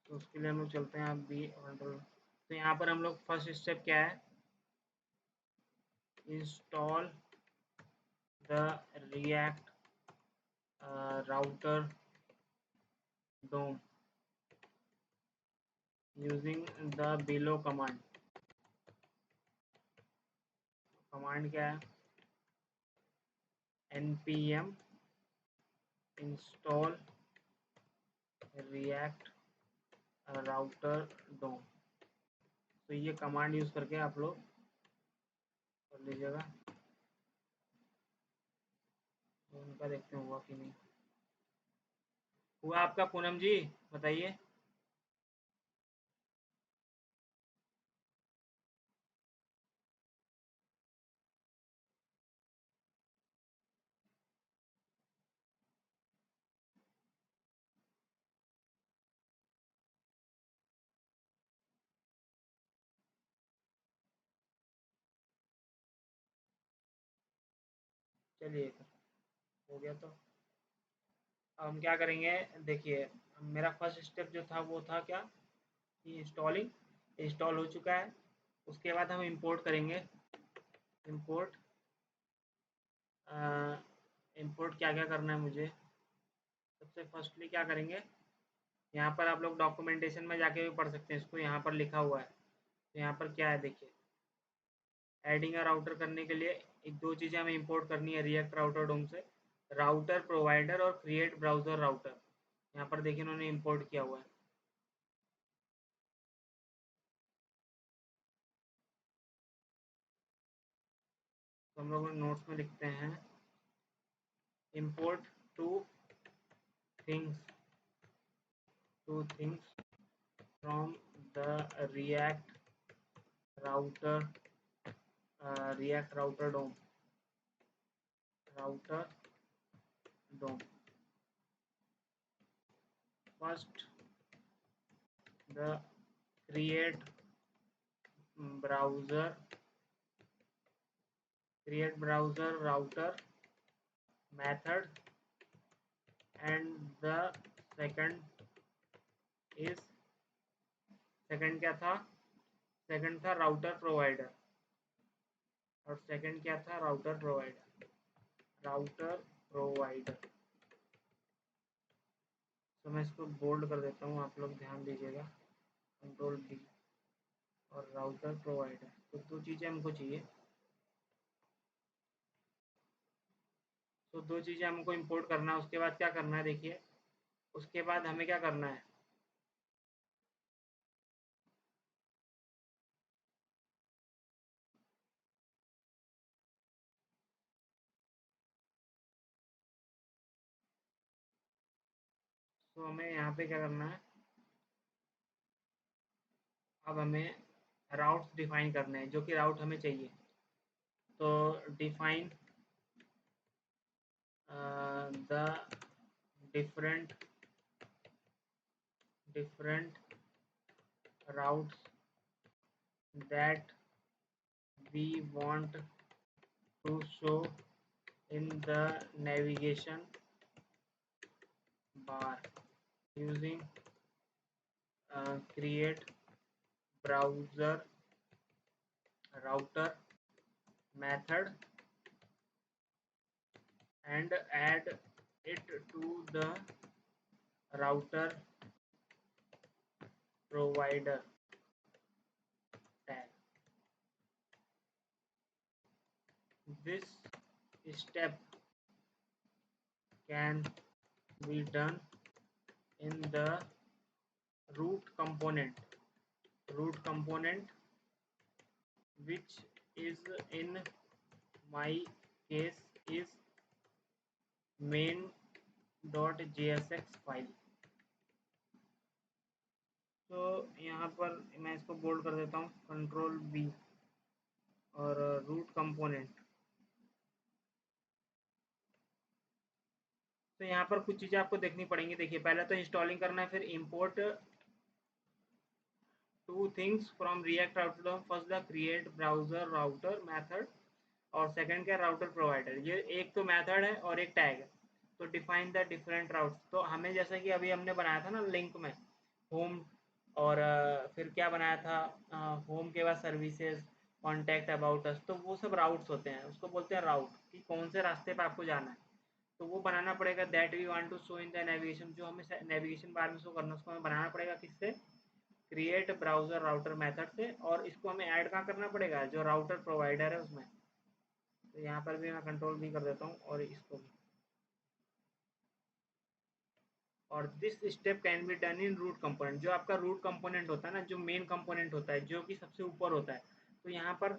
तो उसके लिए हम लोग चलते हैं अभी ऑर्डर। तो यहाँ पर हम लोग फर्स्ट स्टेप क्या है, install the React router DOM using the below command. Command क्या है, npm install React router DOM. तो ये कमांड यूज़ करके आप लोग कर लीजिएगा। तो उनका देखते हैं हुआ कि नहीं हुआ आपका। पूनम जी बताइए। चलिए हो गया। तो अब हम क्या करेंगे, देखिए मेरा फर्स्ट स्टेप जो था वो था क्या कि इंस्टॉलिंग इंस्टॉल हो चुका है। उसके बाद हम इंपोर्ट करेंगे। इंपोर्ट इंपोर्ट क्या क्या करना है मुझे, सबसे फर्स्टली क्या करेंगे, यहाँ पर आप लोग डॉक्यूमेंटेशन में जाके भी पढ़ सकते हैं इसको, यहाँ पर लिखा हुआ है। तो यहाँ पर क्या है देखिए, एडिंग अ राउटर करने के लिए एक दो चीज़ें हमें इंपोर्ट करनी है रिएक्ट राउटर डोम से, राउटर प्रोवाइडर और क्रिएट ब्राउज़र राउटर। यहाँ पर देखिए उन्होंने इंपोर्ट किया हुआ है। तो हम लोग नोट्स में लिखते हैं import two things from the router React router DOM. First the create browser router method, and the second is second क्या था, सेकंड था राउटर प्रोवाइडर, और सेकंड क्या था राउटर प्रोवाइडर। तो मैं इसको बोल्ड कर देता हूँ, आप लोग ध्यान दीजिएगा, कंट्रोल डी, और राउटर प्रोवाइडर। तो दो चीज़ें हमको चाहिए। तो दो चीज़ें हमको इंपोर्ट करना है। उसके बाद क्या करना है देखिए, उसके बाद हमें क्या करना है, तो हमें यहाँ पे क्या करना है, अब हमें राउट्स डिफाइन करने हैं, जो कि राउट हमें चाहिए। तो define the different routes that we want to show in the navigation bar using create browser router method and add it to the router provider tag. This step can be done in the root component which is in my case is main.jsx file. तो यहाँ पर मैं इसको bold कर देता हूँ, control B, और root component. तो यहाँ पर कुछ चीज़ें आपको देखनी पड़ेंगी। देखिए, पहले तो इंस्टॉलिंग करना है, फिर import two things from React router. First the create browser router method, और सेकंड क्या, राउटर प्रोवाइडर। ये एक तो मेथड है और एक टैग है। तो डिफाइन द डिफरेंट राउट्स। तो हमें जैसा कि अभी हमने बनाया था ना लिंक में, होम, और फिर क्या बनाया था, होम के बाद सर्विसेज, कॉन्टैक्ट, अबाउट अस, तो वो सब राउट्स होते हैं। उसको बोलते हैं राउट, कि कौन से रास्ते पर आपको जाना है। तो वो बनाना पड़ेगा, that we want to show in the navigation. जो हमें नेविगेशन बार में शो करना है, उसको हमें बनाना पड़ेगा किससे, क्रिएट ब्राउजर राउटर मेथड से। और इसको हमें ऐड कहाँ करना पड़ेगा, जो राउटर प्रोवाइडर है उसमें। तो यहाँ पर भी मैं कंट्रोल भी कर देता हूँ, और इसको भी। और this step can be done in root component. जो आपका रूट कंपोनेंट होता है ना, जो मेन कंपोनेंट होता है, जो कि सबसे ऊपर होता है, तो यहाँ पर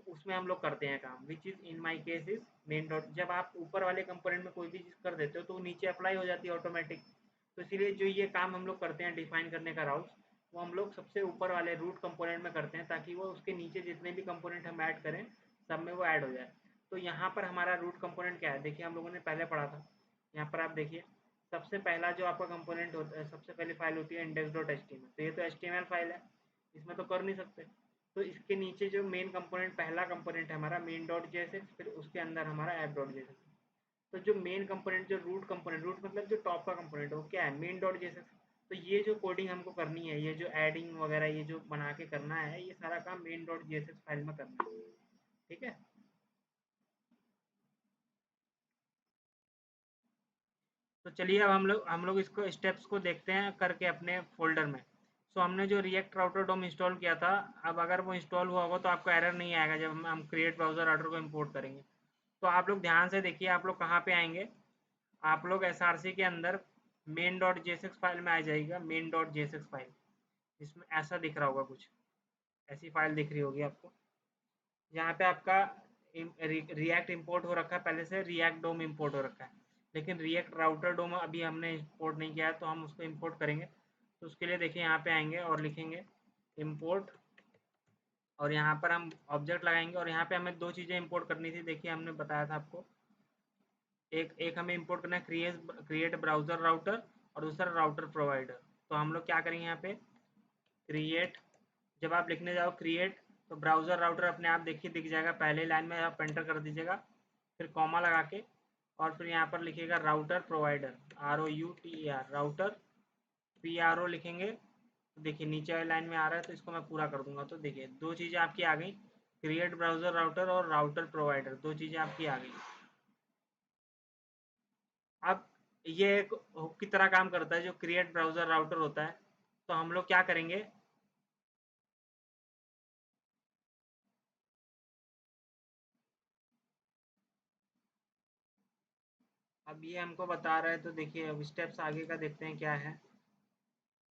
उसमें हम लोग करते हैं काम, which is in my case is main dot. जब आप ऊपर वाले कंपोनेंट में कोई भी चीज़ कर देते हो तो वो नीचे अप्लाई हो जाती है ऑटोमेटिक। तो इसीलिए जो ये काम हम लोग करते हैं डिफाइन करने का राउट, वो हम लोग सबसे ऊपर वाले रूट कंपोनेंट में करते हैं, ताकि वो उसके नीचे जितने भी कंपोनेंट हम ऐड करें सब में वो ऐड हो जाए। तो यहाँ पर हमारा रूट कंपोनेंट क्या है, देखिए हम लोगों ने पहले पढ़ा था। यहाँ पर आप देखिए, सबसे पहला जो आपका कंपोनेंट होता है, सबसे पहली फाइल होती है index.html। तो ये तो HTML फाइल है, इसमें तो कर नहीं सकते। तो इसके नीचे जो मेन कंपोनेंट, पहला कंपोनेंट है हमारा main.jsx, फिर उसके अंदर हमारा app.jsx। तो जो मेन कंपोनेंट, जो रूट कंपोनेंट, रूट मतलब जो टॉप का कंपोनेंट है, वो क्या है, main.jsx। तो ये जो कोडिंग हमको करनी है, ये जो एडिंग वगैरह, ये जो बना के करना है, ये सारा काम main.jsx फाइल में करना है। ठीक है। तो चलिए अब हम लोग इसको स्टेप्स को देखते हैं करके अपने फोल्डर में। सो हमने जो रिएक्ट राउटर डोम इंस्टॉल किया था, अब अगर वो इंस्टॉल हुआ होगा तो आपको एरर नहीं आएगा जब हम क्रिएट ब्राउजर राउटर को इंपोर्ट करेंगे। तो आप लोग ध्यान से देखिए, आप लोग कहाँ पे आएंगे, आप लोग SRC के अंदर main.jsx फाइल में आ जाएगा, main.jsx फाइल, इसमें ऐसा दिख रहा होगा कुछ, ऐसी फाइल दिख रही होगी आपको। यहाँ पे आपका रिएक्ट इंपोर्ट हो रखा है, पहले से रिएक्ट डोम इंपोर्ट हो रखा है, लेकिन रिएक्ट राउटर डोम अभी हमने इंपोर्ट नहीं किया है, तो हम उसको इंपोर्ट करेंगे। तो उसके लिए देखिए, यहाँ पे आएंगे और लिखेंगे इंपोर्ट, और यहाँ पर हम ऑब्जेक्ट लगाएंगे। और यहाँ पे हमें दो चीज़ें इंपोर्ट करनी थी, देखिए हमने बताया था आपको। एक एक हमें इंपोर्ट करना है क्रिएट ब्राउजर राउटर, और दूसरा राउटर प्रोवाइडर। तो हम लोग क्या करेंगे, यहाँ पे क्रिएट, जब आप लिखने जाओ क्रिएट, तो ब्राउज़र राउटर अपने आप देखिए दिख जाएगा, पहले लाइन में आप एंटर कर दीजिएगा, फिर कॉमा लगा के, और फिर यहाँ पर लिखिएगा router provider, ROUTER, router PRO लिखेंगे। तो देखिए नीचे वाली लाइन में आ रहा है, तो इसको मैं पूरा कर दूंगा। तो देखिए दो चीज़ें आपकी आ गई, क्रिएट ब्राउज़र राउटर और राउटर प्रोवाइडर, दो चीज़ें आपकी आ गई। अब ये एक हुक की तरह काम करता है, जो क्रिएट ब्राउज़र राउटर होता है। तो हम लोग क्या करेंगे, अब ये हमको बता रहा है, तो देखिए अब स्टेप्स आगे का देखते हैं क्या है।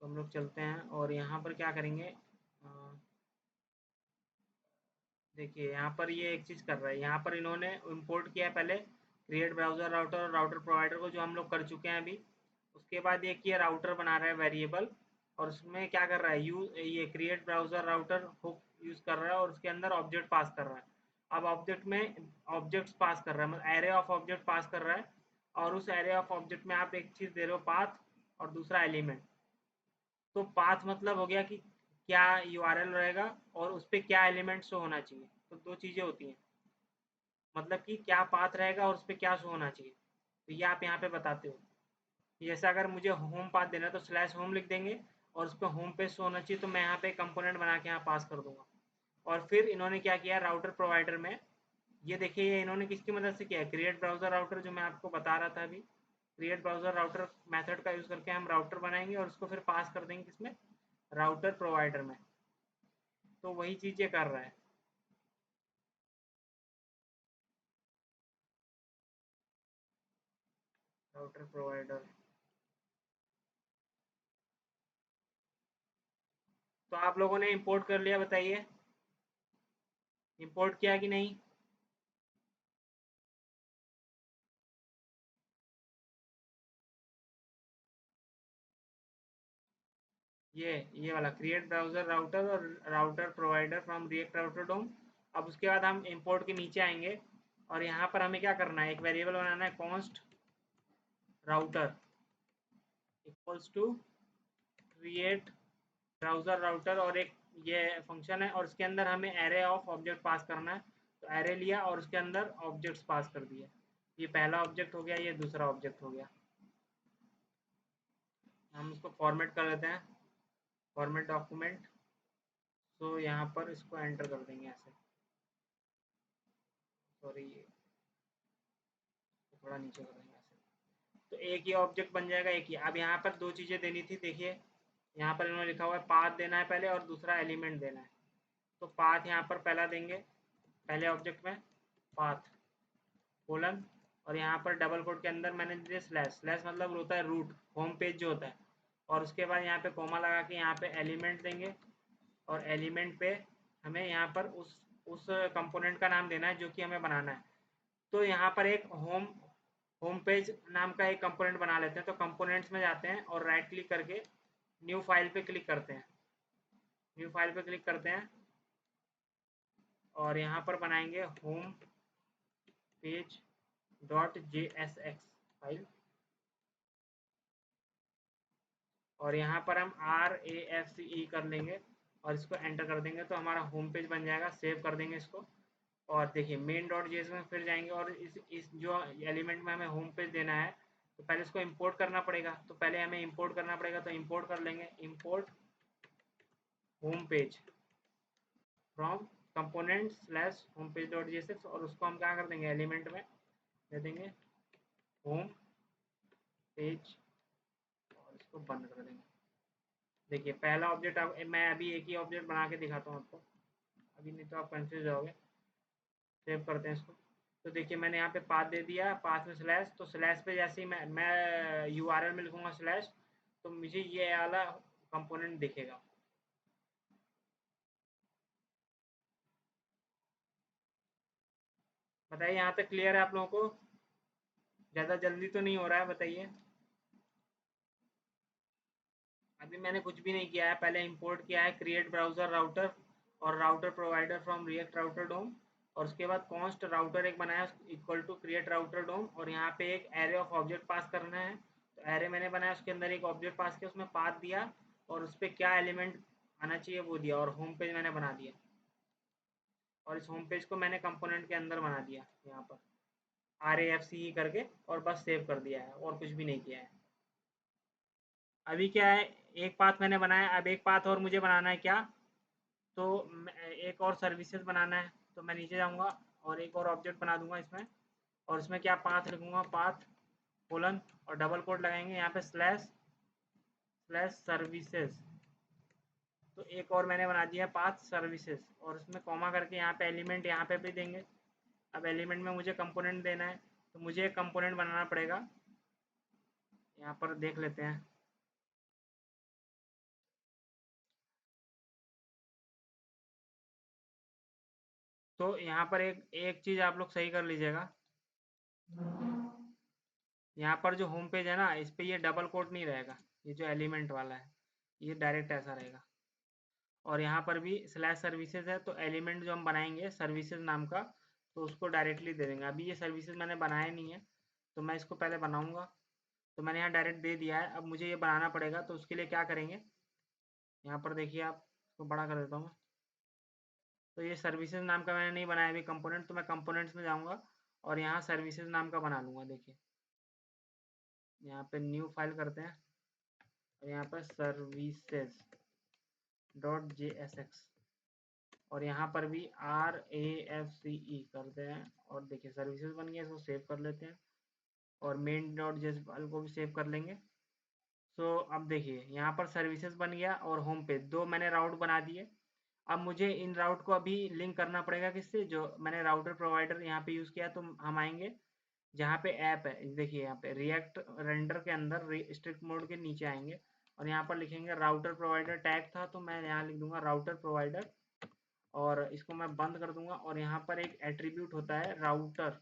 तो हम लोग चलते हैं और यहाँ पर क्या करेंगे, देखिए यहाँ पर ये एक चीज़ कर रहा है, यहाँ पर इन्होंने इंपोर्ट किया है पहले क्रिएट ब्राउज़र राउटर और राउटर प्रोवाइडर को, जो हम लोग कर चुके हैं अभी। उसके बाद ये किया राउटर बना रहा है वेरिएबल, और उसमें क्या कर रहा है, ये create browser router hook use कर रहा है, और उसके अंदर ऑब्जेक्ट पास कर रहा है। अब ऑब्जेक्ट में ऑब्जेक्ट्स पास कर रहा है, मतलब एरे ऑफ ऑब्जेक्ट पास कर रहा है। और उस एरे ऑफ ऑब्जेक्ट में आप एक चीज़ दे रहे हो, पाथ, और दूसरा एलिमेंट। तो पाथ मतलब हो गया कि क्या यूआरएल रहेगा, और उस पर क्या एलिमेंट शो होना चाहिए। तो दो चीज़ें होती हैं, मतलब कि क्या पाथ रहेगा और उस पर क्या शो होना चाहिए। तो ये आप यहाँ पे बताते हो। जैसे अगर मुझे होम पाथ देना है तो स्लैश होम लिख देंगे, और उस पर होम पे शो होना चाहिए, तो मैं यहाँ पे कंपोनेंट बना के यहाँ पास कर दूंगा। और फिर इन्होंने क्या किया, राउटर प्रोवाइडर में ये देखिए ये इन्होंने किसकी मदद से किया है, क्रिएट ब्राउजर राउटर, जो मैं आपको बता रहा था अभी। क्रिएट ब्राउजर राउटर मेथड का यूज़ करके हम राउटर बनाएंगे और उसको फिर पास कर देंगे किसमें, राउटर प्रोवाइडर में। तो वही चीज़ ये कर रहा है। राउटर प्रोवाइडर, तो आप लोगों ने इंपोर्ट कर लिया, बताइए इंपोर्ट किया कि नहीं। ये वाला क्रिएट ब्राउजर राउटर और router provider from React router DOM. अब उसके बाद हम इंपोर्ट के नीचे आएंगे और यहाँ पर हमें क्या करना है, एक वेरिएबल बनाना है, const router equals to create browser router, और एक ये फंक्शन है और इसके अंदर हमें एरे ऑफ ऑब्जेक्ट पास करना है। तो एरे लिया और उसके अंदर ऑब्जेक्ट्स पास कर दिए। ये पहला ऑब्जेक्ट हो गया, ये दूसरा ऑब्जेक्ट हो गया। हम इसको फॉर्मेट कर लेते हैं, फॉर्मेट डॉक्यूमेंट। तो यहाँ पर इसको एंटर कर देंगे ऐसे, सॉरी थोड़ा नीचे कर देंगे ऐसे। तो एक ही ऑब्जेक्ट बन जाएगा, एक ही। अब यहाँ पर दो चीज़ें देनी थी, देखिए यहाँ पर इन्होंने लिखा हुआ है पाथ देना है पहले और दूसरा एलिमेंट देना है। तो पाथ यहाँ पर पहला देंगे, पहले ऑब्जेक्ट में पाथ कोलन, और यहाँ पर डबल कोट के अंदर मैंने दिया स्लैश। स्लैश मतलब होता है रूट, होम पेज जो होता है। और उसके बाद यहाँ पे कोमा लगा के यहाँ पे एलिमेंट देंगे, और एलिमेंट पे हमें यहाँ पर उस कंपोनेंट का नाम देना है जो कि हमें बनाना है। तो यहाँ पर एक होम पेज नाम का एक कंपोनेंट बना लेते हैं। तो कंपोनेंट्स में जाते हैं और राइट क्लिक करके न्यू फाइल पे क्लिक करते हैं, न्यू फाइल पे क्लिक करते हैं और यहाँ पर बनाएंगे home page dot JSX file, और यहाँ पर हम RAFCE कर लेंगे और इसको एंटर कर देंगे। तो हमारा होम पेज बन जाएगा, सेव कर देंगे इसको। और देखिए मेन डॉट जेएस में फिर जाएंगे और इस जो एलिमेंट में हमें होम पेज देना है, तो पहले इसको इंपोर्ट करना पड़ेगा। तो पहले हमें इंपोर्ट करना पड़ेगा, तो इंपोर्ट कर लेंगे, import home page from component slash home page dot JSX, और उसको हम क्या कर देंगे, एलिमेंट में दे देंगे होम पेज और इसको बंद कर देंगे। देखिए पहला ऑब्जेक्ट, अब मैं अभी एक ही ऑब्जेक्ट बना के दिखाता हूँ आपको, अभी नहीं तो आप कंफ्यूज जाओगे। सेव करते हैं इसको। तो देखिए मैंने यहाँ पे पाथ दे दिया, पाथ में स्लैश। तो स्लैश पे जैसे ही मैं URL में लिखूँगा स्लैश, तो मुझे ये वाला कंपोनेंट दिखेगा। बताइए यहाँ तक क्लियर है आप लोगों को, ज़्यादा जल्दी तो नहीं हो रहा है, बताइए। अभी मैंने कुछ भी नहीं किया है, पहले इंपोर्ट किया है क्रिएट ब्राउजर राउटर और router provider from React router DOM, और उसके बाद कॉन्स्ट राउटर एक बनाया equal to create router DOM, और यहाँ पे एक एरे ऑफ ऑब्जेक्ट पास करना है। तो एरे मैंने बनाया, उसके अंदर एक ऑब्जेक्ट पास किया, उसमें पाथ दिया और उस पर क्या एलिमेंट आना चाहिए वो दिया, और होम पेज मैंने बना दिया। और इस होम पेज को मैंने कंपोनेंट के अंदर बना दिया यहाँ पर RAFCE करके, और बस सेव कर दिया है, और कुछ भी नहीं किया है। अभी क्या है, एक पाथ मैंने बनाया, अब एक पाथ और मुझे बनाना है क्या, तो एक और सर्विसेज बनाना है। तो मैं नीचे जाऊँगा और एक और ऑब्जेक्ट बना दूंगा इसमें, और इसमें क्या पाथ लिखूँगा, पाथ कोलन और डबल कोट लगाएंगे यहाँ पे स्लैश स्लैश सर्विसेज। तो एक और मैंने बना दिया पाथ सर्विसेज, और इसमें कॉमा करके यहाँ पे एलिमेंट यहाँ पे भी देंगे। अब एलिमेंट में मुझे कंपोनेंट देना है, तो मुझे एक कंपोनेंट बनाना पड़ेगा। यहाँ पर देख लेते हैं। तो यहाँ पर एक एक चीज़ आप लोग सही कर लीजिएगा, यहाँ पर जो होम पेज है ना, इस पे ये डबल कोट नहीं रहेगा, ये जो एलिमेंट वाला है ये डायरेक्ट ऐसा रहेगा। और यहाँ पर भी स्लैश सर्विसेज है, तो एलिमेंट जो हम बनाएंगे सर्विसेज नाम का, तो उसको डायरेक्टली दे देंगे। अभी ये सर्विसेज मैंने बनाया नहीं है, तो मैं इसको पहले बनाऊँगा। तो मैंने यहाँ डायरेक्ट दे दिया है, अब मुझे ये बनाना पड़ेगा। तो उसके लिए क्या करेंगे, यहाँ पर देखिए आप, इसको बड़ा कर देता हूँ मैं। तो ये सर्विसेज नाम का मैंने नहीं बनाया अभी कंपोनेंट, तो मैं कंपोनेंट्स में जाऊँगा और यहाँ सर्विसेज नाम का बना लूँगा। देखिए यहाँ पे न्यू फाइल करते हैं और यहाँ पर सर्विसेज डॉट JSX, और यहाँ पर भी RAFCE करते हैं और देखिए सर्विसेज बन गया, इसको सेव कर लेते हैं और मेन डॉट जेएस फाइल को भी सेव कर लेंगे। सो अब देखिए यहाँ पर सर्विसेज बन गया और होम पेज, दो मैंने राउट बना दिए। अब मुझे इन राउट को अभी लिंक करना पड़ेगा किससे, जो मैंने राउटर प्रोवाइडर यहाँ पे यूज़ किया, तो हम आएंगे जहाँ पे ऐप है, देखिए यहाँ पे रिएक्ट रेंडर के अंदर स्ट्रिक्ट मोड के नीचे आएंगे और यहाँ पर लिखेंगे राउटर प्रोवाइडर टैग था, तो मैं यहाँ लिख दूंगा राउटर प्रोवाइडर और इसको मैं बंद कर दूंगा। और यहाँ पर एक एट्रीब्यूट होता है राउटर,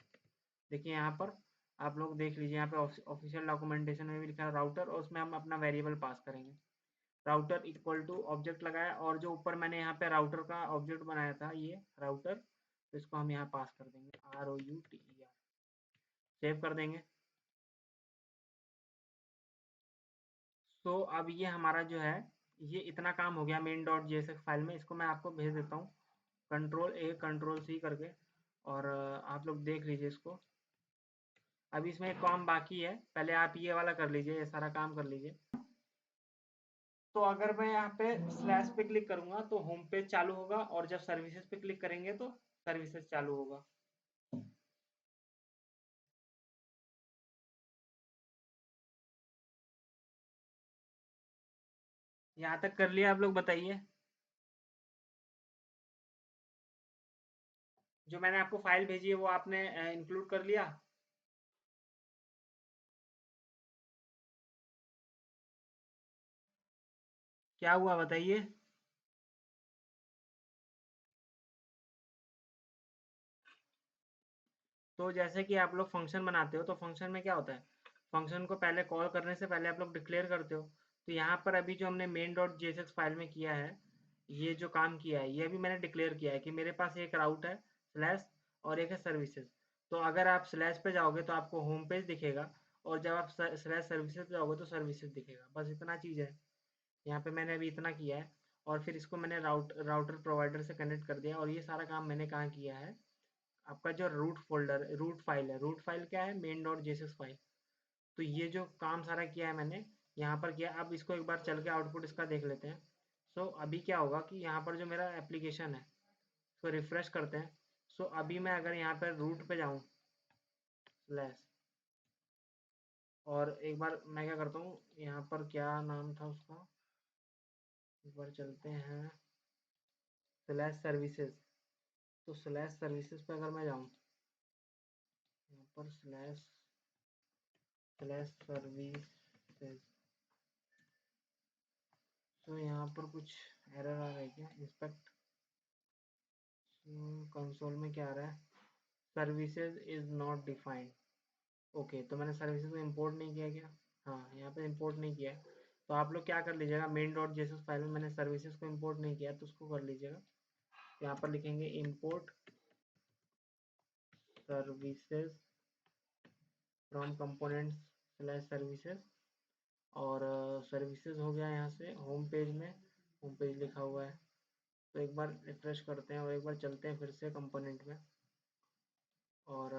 देखिए यहाँ पर आप लोग देख लीजिए, यहाँ पे ऑफिशियल डॉक्यूमेंटेशन में भी लिखा है राउटर, और उसमें हम अपना वेरिएबल पास करेंगे। राउटर इक्वल टू ऑब्जेक्ट लगाया और जो ऊपर मैंने यहाँ पे राउटर का ऑब्जेक्ट बनाया था ये राउटर, तो इसको हम यहाँ पास कर देंगे ROUTER, सेव कर देंगे। तो अब ये हमारा जो है ये इतना काम हो गया मेन डॉट जेएसएक्स फाइल में, इसको मैं आपको भेज देता हूँ Ctrl+A Ctrl+C करके, और आप लोग देख लीजिए इसको। अभी इसमें एक काम बाकी है, पहले आप ये वाला कर लीजिए, ये सारा काम कर लीजिए। तो अगर मैं यहाँ पे स्लैश पे क्लिक करूंगा तो होम पेज चालू होगा, और जब सर्विसेज पे क्लिक करेंगे तो सर्विसेज चालू होगा। यहाँ तक कर लिया आप लोग, बताइए। जो मैंने आपको फाइल भेजी है वो आपने इंक्लूड कर लिया? क्या हुआ बताइए। तो जैसे कि आप लोग फंक्शन बनाते हो, तो फंक्शन में क्या होता है, फंक्शन को पहले कॉल करने से पहले आप लोग डिक्लेयर करते हो। तो यहाँ पर अभी जो हमने मेन डॉट जेएसएक्स फाइल में किया है, ये जो काम किया है ये भी मैंने डिक्लेयर किया है कि मेरे पास एक राउट है स्लैश और एक है सर्विसेज। तो अगर आप स्लैश पे जाओगे तो आपको होम पेज दिखेगा, और जब आप स्लैश सर्विसेज पे जाओगे तो सर्विसेज दिखेगा, बस इतना चीज़ है। यहाँ पे मैंने अभी इतना किया है, और फिर इसको मैंने राउटर प्रोवाइडर से कनेक्ट कर दिया, और ये सारा काम मैंने कहाँ किया है, आपका जो रूट फोल्डर रूट फाइल है, रूट फाइल क्या है, मेन डॉट जेएसएक्स फाइल। तो ये जो काम सारा किया है मैंने यहाँ पर किया। अब इसको एक बार चल के आउटपुट इसका देख लेते हैं। सो अभी क्या होगा कि यहाँ पर जो मेरा एप्लीकेशन है इसको रिफ्रेश करते हैं। सो अभी मैं अगर यहाँ पर रूट पे जाऊँ स्लैश, और एक बार मैं क्या करता हूँ, यहाँ पर क्या नाम था उसका, एक बार चलते हैं स्लैश सर्विसेज। तो स्लैश सर्विसेज पे अगर मैं जाऊँ, यहाँ पर स्लैश स्लैश सर्विसेज, तो यहाँ पर कुछ एरर आ रहा है क्या, इंस्पेक्ट कंसोल में क्या आ रहा है, services is not defined. Okay, तो मैंने सर्विसेज को इंपोर्ट नहीं किया क्या, हाँ यहाँ पे इंपोर्ट नहीं किया। तो आप लोग क्या कर लीजिएगा, मेन डॉट जेएसएस फाइल में मैंने सर्विसेज को इंपोर्ट नहीं किया, तो उसको कर लीजिएगा। यहाँ पर लिखेंगे import services from components slash services, और सर्विसेज हो गया यहाँ से होम पेज में, होम पेज लिखा हुआ है। तो एक बार रिफ्रेश करते हैं और एक बार चलते हैं फिर से कंपोनेंट में, और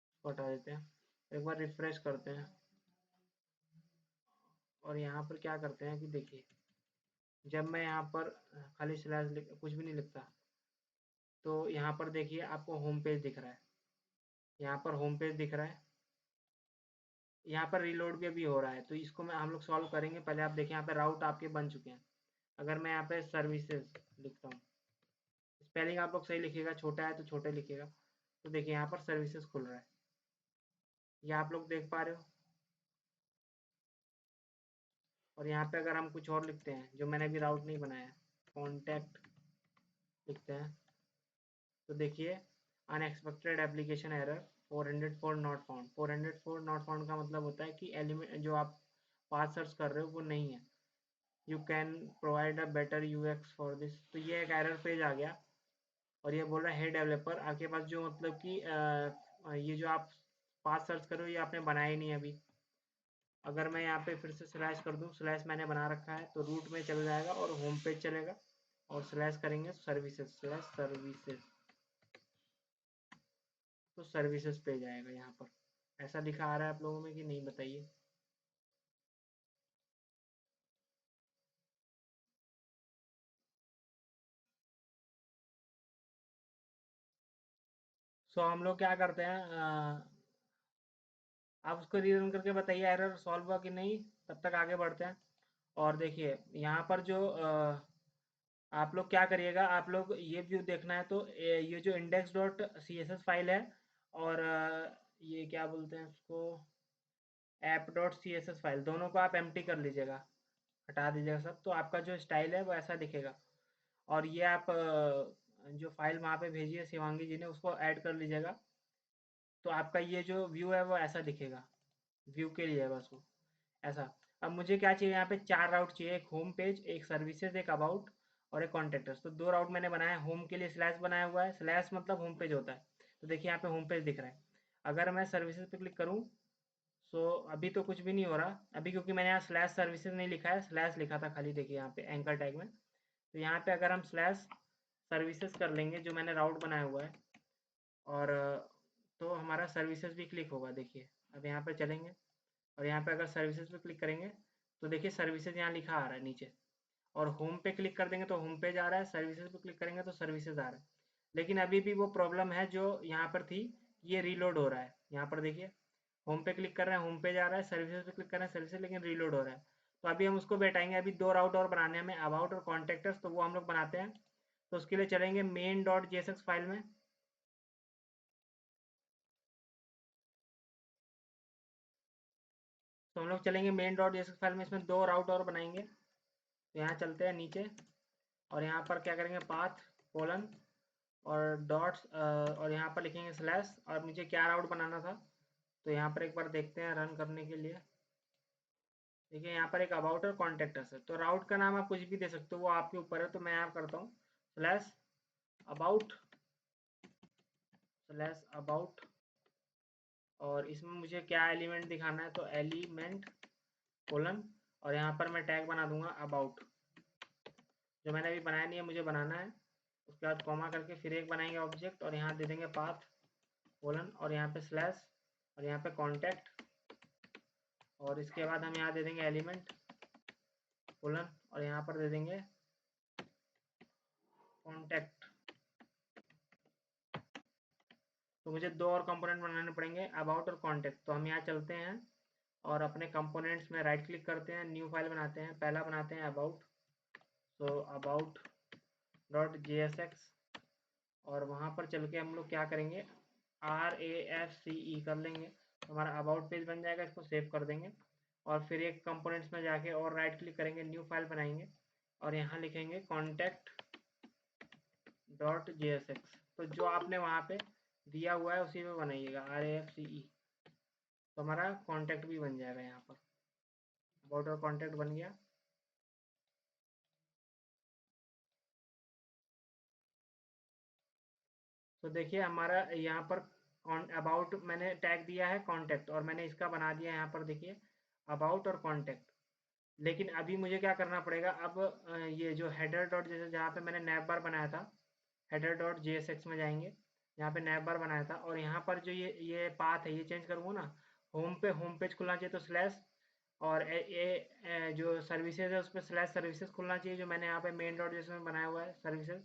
इसको हटा देते हैं, एक बार रिफ्रेश करते हैं। और यहाँ पर क्या करते हैं कि देखिए, जब मैं यहाँ पर खाली स्लैश कुछ भी नहीं लिखता, तो यहाँ पर देखिए आपको होम पेज दिख रहा है, यहाँ पर होम पेज दिख रहा है, यहाँ पर रीलोड भी अभी हो रहा है। तो इसको मैं हम लोग सॉल्व करेंगे। पहले आप देखिए यहाँ पे राउट आपके बन चुके हैं। अगर मैं यहाँ पे सर्विसेज लिखता हूँ, स्पेलिंग आप लोग सही लिखिएगा, छोटा है तो छोटे लिखिएगा। तो देखिए यहाँ पर सर्विसेज खुल रहा है, ये आप लोग देख पा रहे हो। और यहाँ पे अगर हम कुछ और लिखते हैं जो मैंने अभी राउट नहीं बनाया, कॉन्टैक्ट लिखते हैं, तो देखिए unexpected application error 404 not found. 404 not found का मतलब होता है कि एलिमेंट जो आप पाथ सर्च कर रहे हो वो नहीं है। You can provide a better UX for this. तो ये एक एरर पेज आ गया, और ये बोल रहा है हे डेवलपर, आपके पास जो मतलब कि ये जो आप पाथ सर्च कर रहे हो ये आपने बनाया ही नहीं अभी। अगर मैं यहाँ पे फिर से स्लैश कर दूँ, स्लैश मैंने बना रखा है, तो रूट में चल जाएगा और होम पेज चलेगा, और स्लैश करेंगे सर्विसेज स्लैश सर्विसेज, तो सर्विसेज पेज आएगा यहाँ पर। ऐसा लिखा आ रहा है आप लोगों में कि नहीं, बताइए। सो हम लोग क्या करते हैं, आप उसको रीरन करके बताइए एरर सॉल्व हुआ कि नहीं, तब तक आगे बढ़ते हैं। और देखिए यहाँ पर जो आप लोग क्या करिएगा, आप लोग ये व्यू देखना है तो ये जो index dot C S S file है, और ये क्या बोलते हैं उसको, app dot C S S file, दोनों को आप एम्प्टी कर लीजिएगा, हटा दीजिएगा सब, तो आपका जो स्टाइल है वो ऐसा दिखेगा। और ये आप जो फाइल वहाँ पे भेजी है शिवांगी जी ने, उसको ऐड कर लीजिएगा, तो आपका ये जो व्यू है वो ऐसा दिखेगा। व्यू के लिए है बस वो ऐसा। अब मुझे क्या चाहिए, यहाँ पे 4 राउट चाहिए, एक होम पेज, एक सर्विसेज, एक अबाउट और एक कॉन्टेक्टर्स। तो 2 राउट मैंने बनाया है। होम के लिए स्लैश बनाया हुआ है, स्लैश मतलब होम पेज होता है। तो देखिए यहाँ पे होम पेज दिख रहा है। अगर मैं सर्विसेज पे क्लिक करूँ, सो अभी तो कुछ भी नहीं हो रहा अभी, क्योंकि मैंने यहाँ स्लैश सर्विसेज नहीं लिखा है, स्लैश लिखा था खाली, देखिए यहाँ पे एंकर टैग में। तो यहाँ पे अगर हम स्लैश सर्विसेज कर लेंगे, जो मैंने राउट बनाया हुआ है, और तो हमारा सर्विसेज भी क्लिक होगा। देखिए अब यहाँ पे चलेंगे, और यहाँ पे अगर सर्विसेज पे क्लिक करेंगे, तो देखिए सर्विसेज यहाँ लिखा आ रहा है नीचे। और होम पे क्लिक कर देंगे तो होम पेज आ रहा है, सर्विसेज पे क्लिक करेंगे तो सर्विसेज आ रहा है। लेकिन अभी भी वो प्रॉब्लम है जो यहाँ पर थी, ये रीलोड हो रहा है। यहाँ पर देखिए होम पे क्लिक कर रहे हैं, होम पेज आ रहा है, सर्विसेज पे क्लिक कर रहे हैं, सर्विसेज, लेकिन रीलोड हो रहा है। तो अभी हम उसको बैठाएंगे। अभी 2 राउट और बनाने हैं हमें, अबाउट और कॉन्टेक्टर्स, तो वो हम लोग बनाते हैं। तो उसके लिए चलेंगे मेन डॉट जेएसएक्स फाइल में। तो हम लोग चलेंगे मेन डॉट जेएसएक्स फाइल में, इसमें 2 राउट और बनाएंगे। तो यहाँ चलते हैं नीचे, और यहाँ पर क्या करेंगे, पाथ कोलन और डॉट्स, और यहाँ पर लिखेंगे स्लैश। और मुझे क्या राउट बनाना था, तो यहाँ पर एक बार देखते हैं रन करने के लिए। देखिए यहाँ पर एक अबाउट और कॉन्टेक्टर्स है। तो राउट का नाम आप कुछ भी दे सकते हो, वो आपके ऊपर है। तो मैं यहाँ करता हूँ स्लैश अबाउट, स्लैश अबाउट, और इसमें मुझे क्या एलिमेंट दिखाना है, तो एलिमेंट कोलन, और यहाँ पर मैं टैग बना दूंगा अबाउट, जो मैंने अभी बनाया नहीं है, मुझे बनाना है। उसके बाद कॉमा करके फिर एक बनाएंगे ऑब्जेक्ट, और यहाँ दे देंगे पाथ कोलन, और यहाँ पे स्लैश, और यहाँ पे कॉन्टैक्ट, और इसके बाद हम यहाँ दे देंगे एलिमेंट कोलन, और यहाँ पर दे देंगे कॉन्टैक्ट। तो मुझे 2 और कंपोनेंट बनाने पड़ेंगे, अबाउट और कॉन्टैक्ट। तो हम यहाँ चलते हैं और अपने कंपोनेंट्स में राइट क्लिक करते हैं, न्यू फाइल बनाते हैं। पहला बनाते हैं अबाउट, तो about dot J S x, और वहाँ पर चल के हम लोग क्या करेंगे, RAFCE कर लेंगे, तो हमारा अबाउट पेज बन जाएगा। इसको सेव कर देंगे, और फिर एक कंपोनेंट्स में जाके और राइट क्लिक करेंगे, न्यू फाइल बनाएंगे, और यहाँ लिखेंगे contact dot J S x. तो जो आपने वहाँ पे दिया हुआ है उसी में बनाइएगा, RAFCE। तो हमारा कॉन्टैक्ट भी बन जाएगा यहाँ पर, अबाउट और कॉन्टैक्ट बन गया। तो देखिए हमारा यहाँ पर अबाउट मैंने टैग दिया है कॉन्टैक्ट, और मैंने इसका बना दिया यहाँ पर देखिए अबाउट और कॉन्टैक्ट। लेकिन अभी मुझे क्या करना पड़ेगा, अब ये जो हेडर डॉट, जैसे जहाँ पे मैंने नैप बार बनाया था, header dot J S x में जाएंगे, यहाँ पे नैप बार बनाया था, और यहाँ पर जो ये पाथ है ये चेंज करूँगा ना, होम पे होम पेज खुलना चाहिए तो स्लैश, और जो सर्विसेज है उस पर स्लैश सर्विसेज खुलना चाहिए, जो मैंने यहाँ पे मेन डॉट जैसे में बनाया हुआ है सर्विसेज।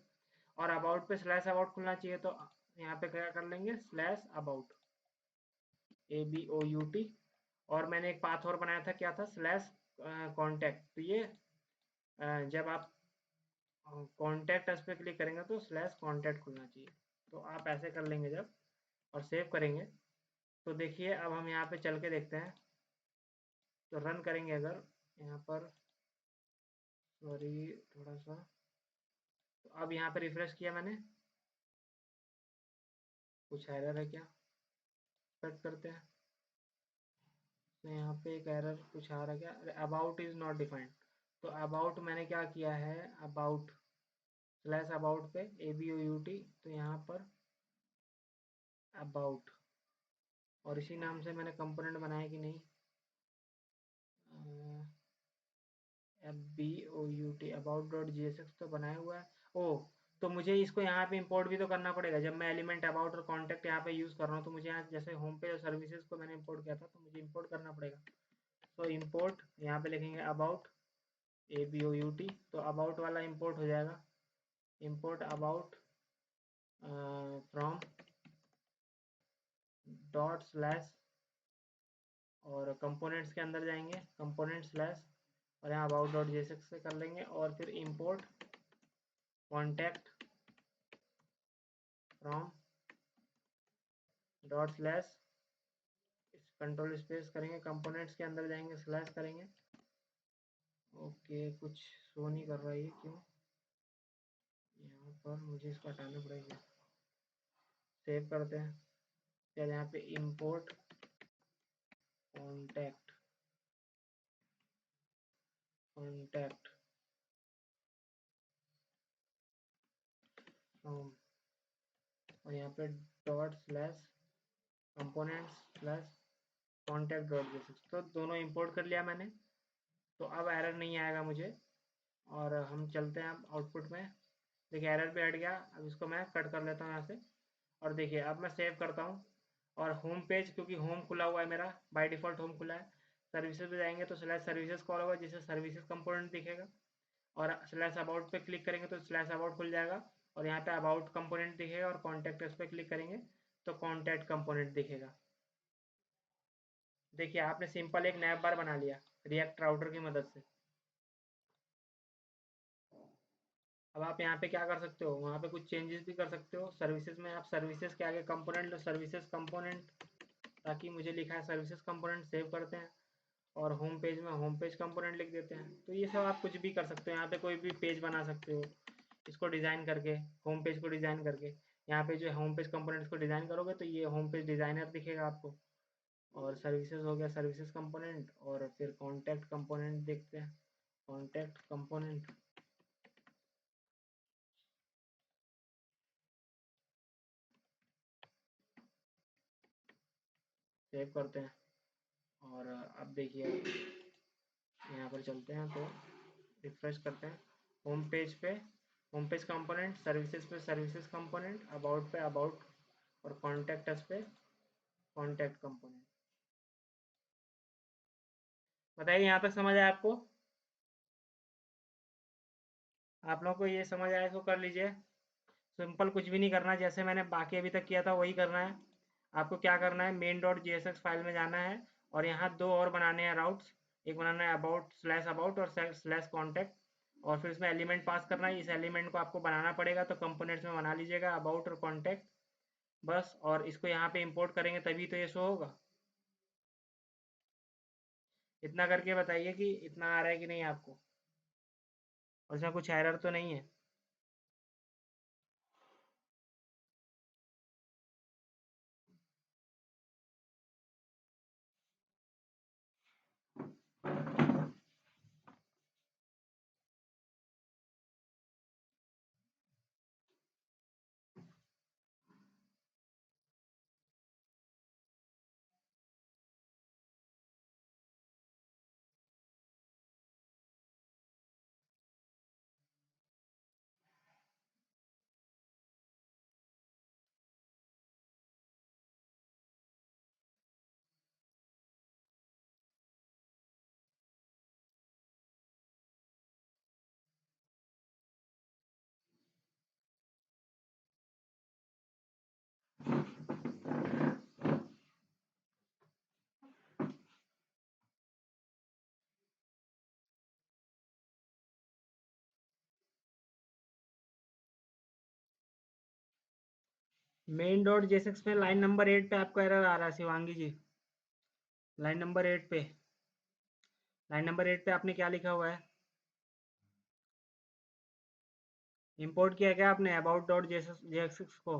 और अबाउट पे स्लैश अबाउट खुलना चाहिए, तो यहाँ पे क्या कर लेंगे, स्लैश अबाउट, ABOUT। और मैंने एक पाथ और बनाया था, क्या था, स्लैश कॉन्टैक्ट। तो ये जब आप कॉन्टैक्ट इस पर क्लिक करेंगे तो स्लैश कॉन्टैक्ट खुलना चाहिए। तो आप ऐसे कर लेंगे जब, और सेव करेंगे, तो देखिए अब हम यहाँ पे चल के देखते हैं। तो रन करेंगे अगर यहाँ पर, सॉरी थोड़ा सा, तो अब यहाँ पे रिफ्रेश किया मैंने, कुछ एरर है क्या, चेक करते हैं। तो यहाँ पे एक एरर कुछ आ रहा है क्या, अबाउट इज नॉट डिफाइंड। तो अबाउट मैंने क्या किया है, अबाउट स्लैश अबाउट पे ABOUT, तो यहाँ पर अबाउट, और इसी नाम से मैंने कंपोनेंट बनाया कि नहीं, FBOUT about dot G S x तो बनाया हुआ है। ओ, तो मुझे इसको यहाँ पे इंपोर्ट भी तो करना पड़ेगा। जब मैं एलिमेंट अबाउट और कॉन्टैक्ट यहाँ पे यूज़ कर रहा हूँ, तो मुझे यहाँ जैसे होम पेज और सर्विसेज को मैंने इंपोर्ट किया था, तो मुझे इंपोर्ट करना पड़ेगा। तो इंपोर्ट यहाँ पे लिखेंगे अबाउट ABOUT, तो अबाउट वाला इंपोर्ट हो जाएगा। Import about from dot slash और कंपोनेंट्स के अंदर जाएंगे, कंपोनेंट स्लैश और यहाँ अबाउट डॉट जेएसएक्स से कर लेंगे और फिर import contact from dot slash control space करेंगे, कंपोनेंट्स के अंदर जाएंगे, स्लैश करेंगे। ओके, कुछ शो नहीं कर रहा है, क्यों? यहाँ पर मुझे इसको हटाना पड़ेगा। सेव करते हैं, फिर यहाँ पे इंपोर्ट कॉन्टैक्ट और यहाँ पे dot slash components slash contact dot JSX, तो दोनों इंपोर्ट कर लिया मैंने। तो अब एरर नहीं आएगा मुझे, और हम चलते हैं अब आउटपुट में। देखिए एरर भी हट गया। अब इसको मैं कट कर लेता हूँ यहाँ से, और देखिए अब मैं सेव करता हूँ। और होम पेज, क्योंकि होम खुला हुआ है मेरा, बाय डिफ़ॉल्ट होम खुला है। सर्विसेज पे जाएंगे तो स्लैश सर्विसेज कॉल होगा, जिससे सर्विसेज कंपोनेंट दिखेगा, और स्लैश अबाउट पे क्लिक करेंगे तो स्लैश अबाउट खुल जाएगा, और यहाँ पे अबाउट कंपोनेंट दिखेगा, और कॉन्टैक्ट पे क्लिक करेंगे तो कॉन्टैक्ट कंपोनेंट दिखेगा। देखिए आपने सिंपल एक नैप बार बना लिया रिएक्ट राउटर की मदद से। अब आप यहाँ पे क्या कर सकते हो, वहाँ पे कुछ चेंजेस भी कर सकते हो। सर्विसेज में आप सर्विसेज के आगे कंपोनेंट लो, सर्विसेज कंपोनेंट, ताकि मुझे लिखा है सर्विसेज कंपोनेंट, सेव करते हैं, और होम पेज में होम पेज कंपोनेंट लिख देते हैं। तो ये सब आप कुछ भी कर सकते हो, यहाँ पे कोई भी पेज बना सकते हो इसको डिज़ाइन करके, होम पेज को डिज़ाइन करके। यहाँ पे जो होम पेज कंपोनेंट्स को डिज़ाइन करोगे तो ये होम पेज डिज़ाइनर दिखेगा आपको। और सर्विसेज हो गया सर्विसेज कंपोनेंट, और फिर कॉन्टैक्ट कंपोनेंट देखते हैं, कॉन्टैक्ट कंपोनेंट सेव करते हैं। और अब देखिए यहाँ पर चलते हैं तो रिफ्रेश करते हैं। होम पेज पे होम पेज कंपोनेंट, सर्विसेज पे सर्विसेज कंपोनेंट, अबाउट पे अबाउट, और कॉन्टैक्ट पे कॉन्टैक्ट कंपोनेंट। बताइए यहाँ तक समझ आया आपको? आप लोगों को ये समझ आया तो कर लीजिए। सिंपल, कुछ भी नहीं करना, जैसे मैंने बाकी अभी तक किया था वही करना है। आपको क्या करना है, मेन डॉट जेएसएक्स फाइल में जाना है, और यहाँ दो और बनाने हैं राउट्स। एक बनाना है अबाउट स्लैश अबाउट और स्लैश कॉन्टैक्ट, और फिर इसमें एलिमेंट पास करना है। इस एलिमेंट को आपको बनाना पड़ेगा, तो कंपोनेंट्स में बना लीजिएगा अबाउट और कॉन्टैक्ट बस। और इसको यहाँ पे इंपोर्ट करेंगे तभी तो ये शो होगा। इतना करके बताइए कि इतना आ रहा है कि नहीं आपको, और इसमें कुछ एरर तो नहीं है। मेन डॉट जेएसएक्स में लाइन नंबर 8 पे आपको एरर आ रहा है शिवांगी जी। लाइन नंबर 8 पे, लाइन नंबर 8 पे आपने क्या लिखा हुआ है? इंपोर्ट किया क्या आपने अबाउट डॉट जेएसएक्स को?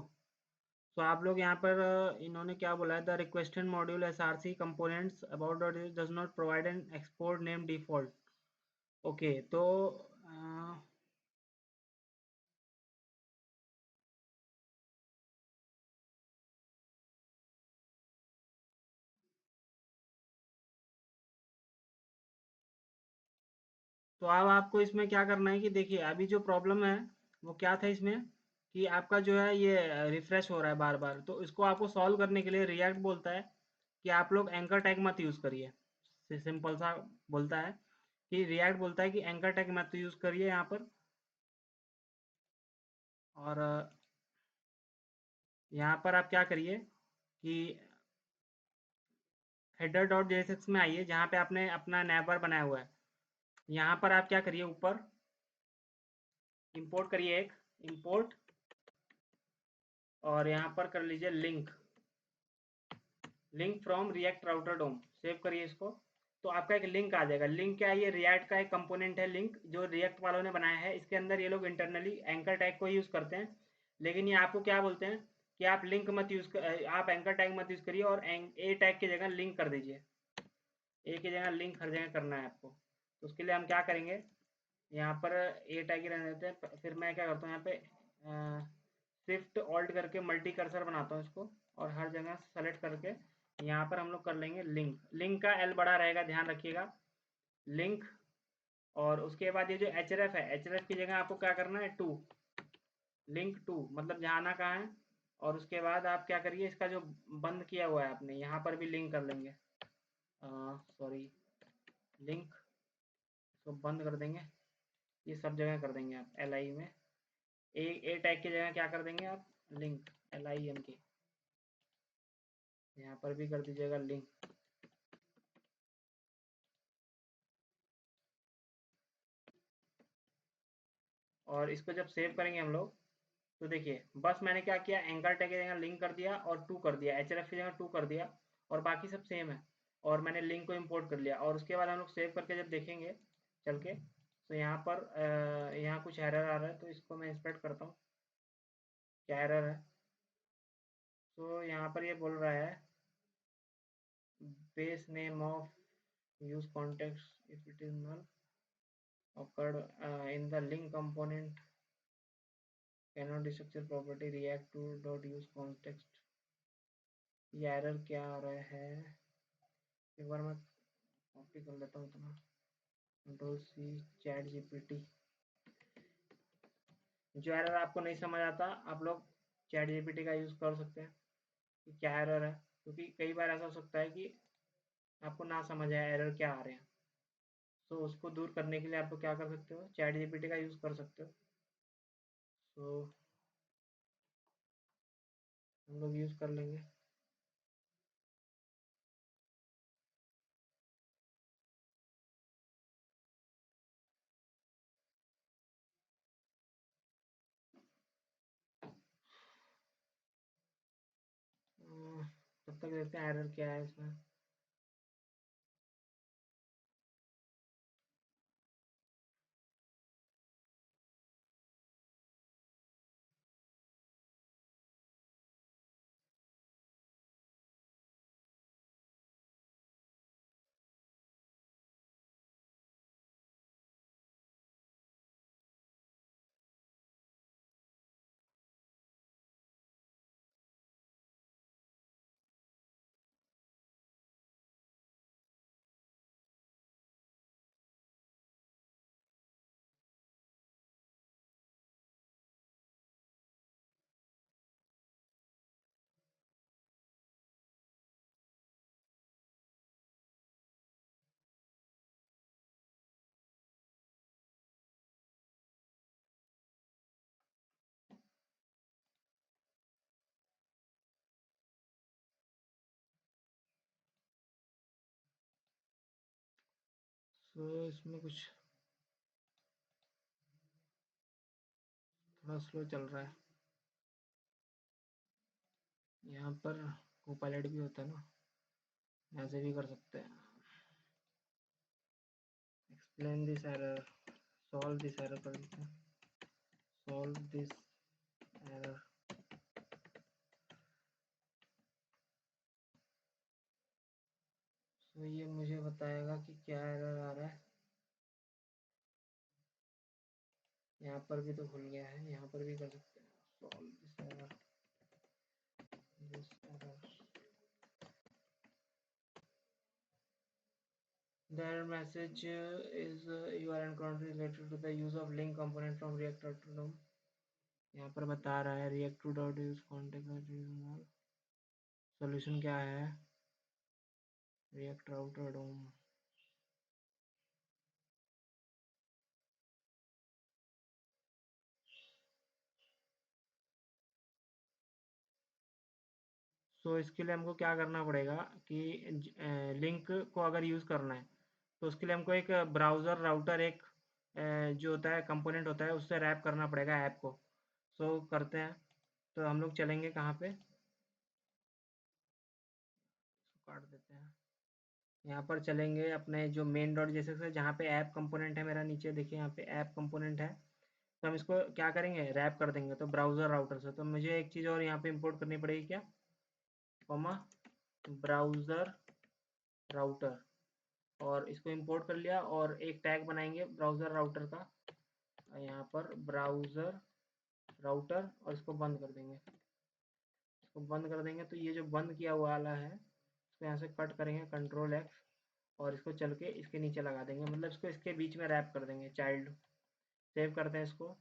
तो आप लोग यहाँ पर इन्होंने क्या बोला है, the requested module S R C components about dot does not provide an export name default. Okay, तो तो अब आपको इसमें क्या करना है कि देखिए अभी जो प्रॉब्लम है वो क्या था इसमें, कि आपका जो है ये रिफ्रेश हो रहा है बार बार। तो इसको आपको सॉल्व करने के लिए रिएक्ट बोलता है कि आप लोग एंकर टैग मत यूज़ करिए। सिंपल सा बोलता है कि रिएक्ट बोलता है कि एंकर टैग मत यूज़ करिए यहाँ पर। और यहाँ पर आप क्या करिए कि हेडर डॉट जेएसएक्स में आइए, जहाँ पे आपने अपना नैपर बनाया हुआ है। यहाँ पर आप क्या करिए, ऊपर इंपोर्ट करिए, एक इंपोर्ट, और यहाँ पर कर लीजिए link, link from React router DOM, save करिए इसको। तो आपका एक लिंक आ जाएगा। लिंक क्या है, ये रिएक्ट का एक कंपोनेंट है लिंक, जो रिएक्ट वालों ने बनाया है। इसके अंदर ये लोग इंटरनली एंकर टैग को यूज़ करते हैं, लेकिन ये आपको क्या बोलते हैं कि आप लिंक मत यूज़ कर, आप एंकर टैग मत यूज़ करिए, और ए टैग की जगह लिंक कर दीजिए। ए की जगह लिंक हर जगह करना है आपको। तो उसके लिए हम क्या करेंगे, यहाँ पर ए टैग ही रहने देते हैं। फिर मैं क्या करता हूँ, यहाँ पे शिफ्ट ऑल्ट करके मल्टी कर्सर बनाता हूँ इसको, और हर जगह सेलेक्ट करके यहाँ पर हम लोग कर लेंगे लिंक। लिंक का एल बड़ा रहेगा, ध्यान रखिएगा, लिंक। और उसके बाद ये जो एच है, एच की जगह आपको क्या करना है, टू, लिंक टू, मतलब जाना कहाँ है। और उसके बाद आप क्या करिए, इसका जो बंद किया हुआ है आपने, यहाँ पर भी लिंक कर लेंगे, सॉरी, लिंक, तो बंद कर देंगे। ये सब जगह कर देंगे आप एल आई में, ए टैग की जगह क्या कर देंगे आप, लिंक, LINK। यहाँ पर भी कर दीजिएगा लिंक। और इसको जब सेव करेंगे हम लोग, तो देखिए बस मैंने क्या किया, एंकर टैग की जगह लिंक कर दिया और टू कर दिया, एच की जगह टू कर दिया, और बाकी सब सेम है। और मैंने लिंक को इम्पोर्ट कर लिया, और उसके बाद हम लोग सेव करके जब देखेंगे चल के, तो यहाँ पर यहाँ कुछ एरर आ रहा है, तो इसको मैं इंस्पेक्ट करता हूँ क्या एरर है। तो यहाँ पर ये बोल रहा है base name of use context if it is null occurred in the link component cannot structure property react to dot use context। ये एरर क्या आ रहा है, एक बार मैं कॉपी कर लेता हूँ इतना, कंट्रोल सी, चैट जीपीटी। जो एरर आपको नहीं समझ आता, आप लोग चैट जीपीटी का यूज़ कर सकते हैं कि क्या एरर है, क्योंकि कई बार ऐसा हो सकता है कि आपको ना समझ आए एरर क्या आ रहे हैं। तो उसको दूर करने के लिए आप लोग क्या कर सकते हो, चैट जीपीटी का यूज़ कर सकते हो। तो हम लोग यूज़ कर लेंगे। तब तक देखते हैं एरर क्या है इसमें। तो इसमें कुछ थोड़ा स्लो चल रहा है। यहाँ पर कोपायलट भी होता है ना, ऐसे भी कर सकते हैं। Explain this error, solve this error कर देते हैं, सॉल्व दिस एरर। तो ये मुझे बताएगा कि क्या एरर आ रहा है। यहाँ पर भी तो खुल गया है, यहाँ पर भी कर सकते हैं, solve this error, this error. The error message is you are encountering related to the use of link component from React to DOM। यहाँ पर बता रहा है react to dot use context solution क्या है, React router DOM। सो इसके लिए हमको क्या करना पड़ेगा कि लिंक को अगर यूज़ करना है तो उसके लिए हमको एक ब्राउज़र राउटर एक जो होता है कंपोनेंट होता है उससे रैप करना पड़ेगा ऐप को। सो करते हैं। तो हम लोग चलेंगे कहाँ पे, इसको काट देते हैं। यहाँ पर चलेंगे अपने जो मेन डॉट जैसे से जहाँ पे ऐप कंपोनेंट है मेरा, नीचे देखिए यहाँ पे ऐप कंपोनेंट है। तो हम इसको क्या करेंगे, रैप कर देंगे तो ब्राउज़र राउटर से। तो मुझे एक चीज़ और यहाँ पे इंपोर्ट करनी पड़ेगी, क्या, कॉमा ब्राउज़र राउटर, और इसको इंपोर्ट कर लिया और एक टैग बनाएंगे ब्राउज़र राउटर का यहाँ पर ब्राउज़र राउटर, और इसको बंद कर देंगे। इसको बंद कर देंगे तो ये जो बंद किया हुआ वाला है इसको यहाँ से कट करेंगे कंट्रोल एक्स, और इसको चल के इसके नीचे लगा देंगे, मतलब इसको इसके बीच में रैप कर देंगे चाइल्ड। सेव करते हैं इसको,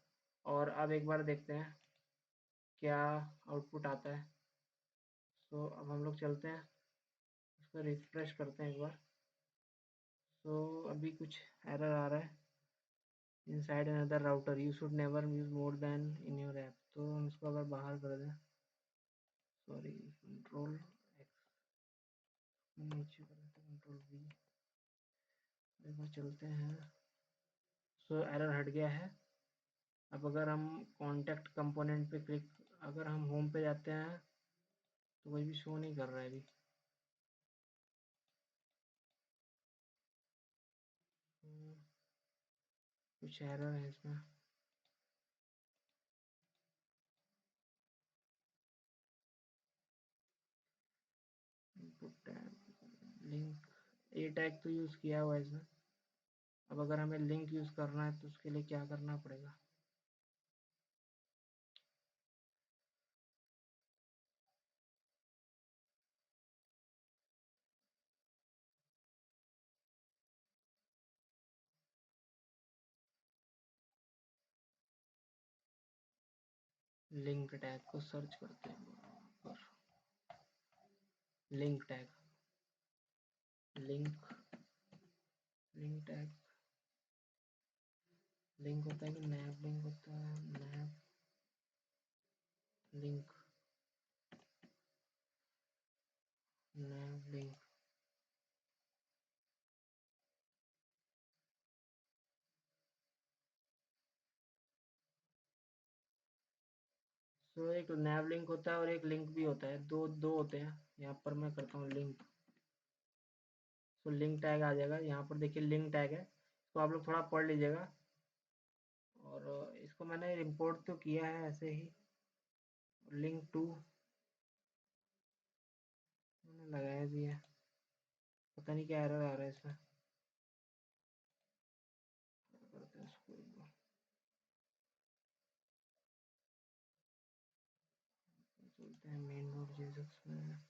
और अब एक बार देखते हैं क्या आउटपुट आता है। सो अब हम लोग चलते हैं, इसको रिफ्रेश करते हैं एक बार। सो अभी कुछ एरर आ रहा है, inside another router you should never use more then in your app. तो हम इसको अगर बाहर कर दें, सॉरी कंट्रोल एक्स, नीचे कर देते हैं कंट्रोल वी, एक बार चलते हैं। सो एरर हट गया है। अब अगर हम कॉन्टैक्ट कंपोनेंट पे क्लिक, अगर हम होम पे जाते हैं तो कोई भी शो नहीं कर रहा है अभी। कुछ एरर है इसमें। इनपुट टैग लिंक, ए टैग तो यूज़ किया हुआ है इसमें। अब अगर हमें लिंक यूज़ करना है तो उसके लिए क्या करना पड़ेगा, लिंक टैग को सर्च करते हैं पर, link tag, link, link tag, link होता है कि नैप लिंक होता है, नैप लिंक, नैप लिंक। सो एक नैव लिंक होता है और एक लिंक भी होता है, दो दो होते हैं। यहाँ पर मैं करता हूँ लिंक, तो लिंक टैग आ जाएगा। यहाँ पर देखिए लिंक टैग है, तो आप लोग थोड़ा पढ़ लीजिएगा। और इसको मैंने इंपोर्ट तो किया है ऐसे ही, लिंक टू मैंने लगाया भी है, पता नहीं क्या एरर आ रहा है इसमें। करते हैं इसको एक बार। चलते हैं मेन नोड जेएसएक्स में,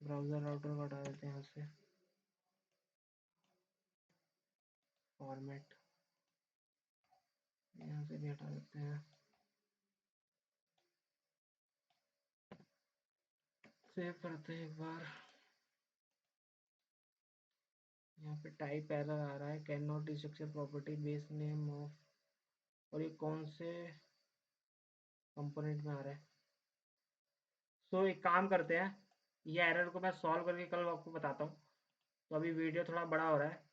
ब्राउज़र राउटर को हटा देते हैं यहाँ से, फॉर्मेट यहाँ से भी हटा देते हैं, सेव करते हैं एक बार। यहाँ पे टाइप एरर आ रहा है, can not डिस्ट्रक्चर property base name of, और ये कौन से कंपोनेंट में आ रहा है। सो एक काम करते हैं, ये एरर को मैं सॉल्व करके कल आपको बताता हूँ। तो अभी वीडियो थोड़ा बड़ा हो रहा है।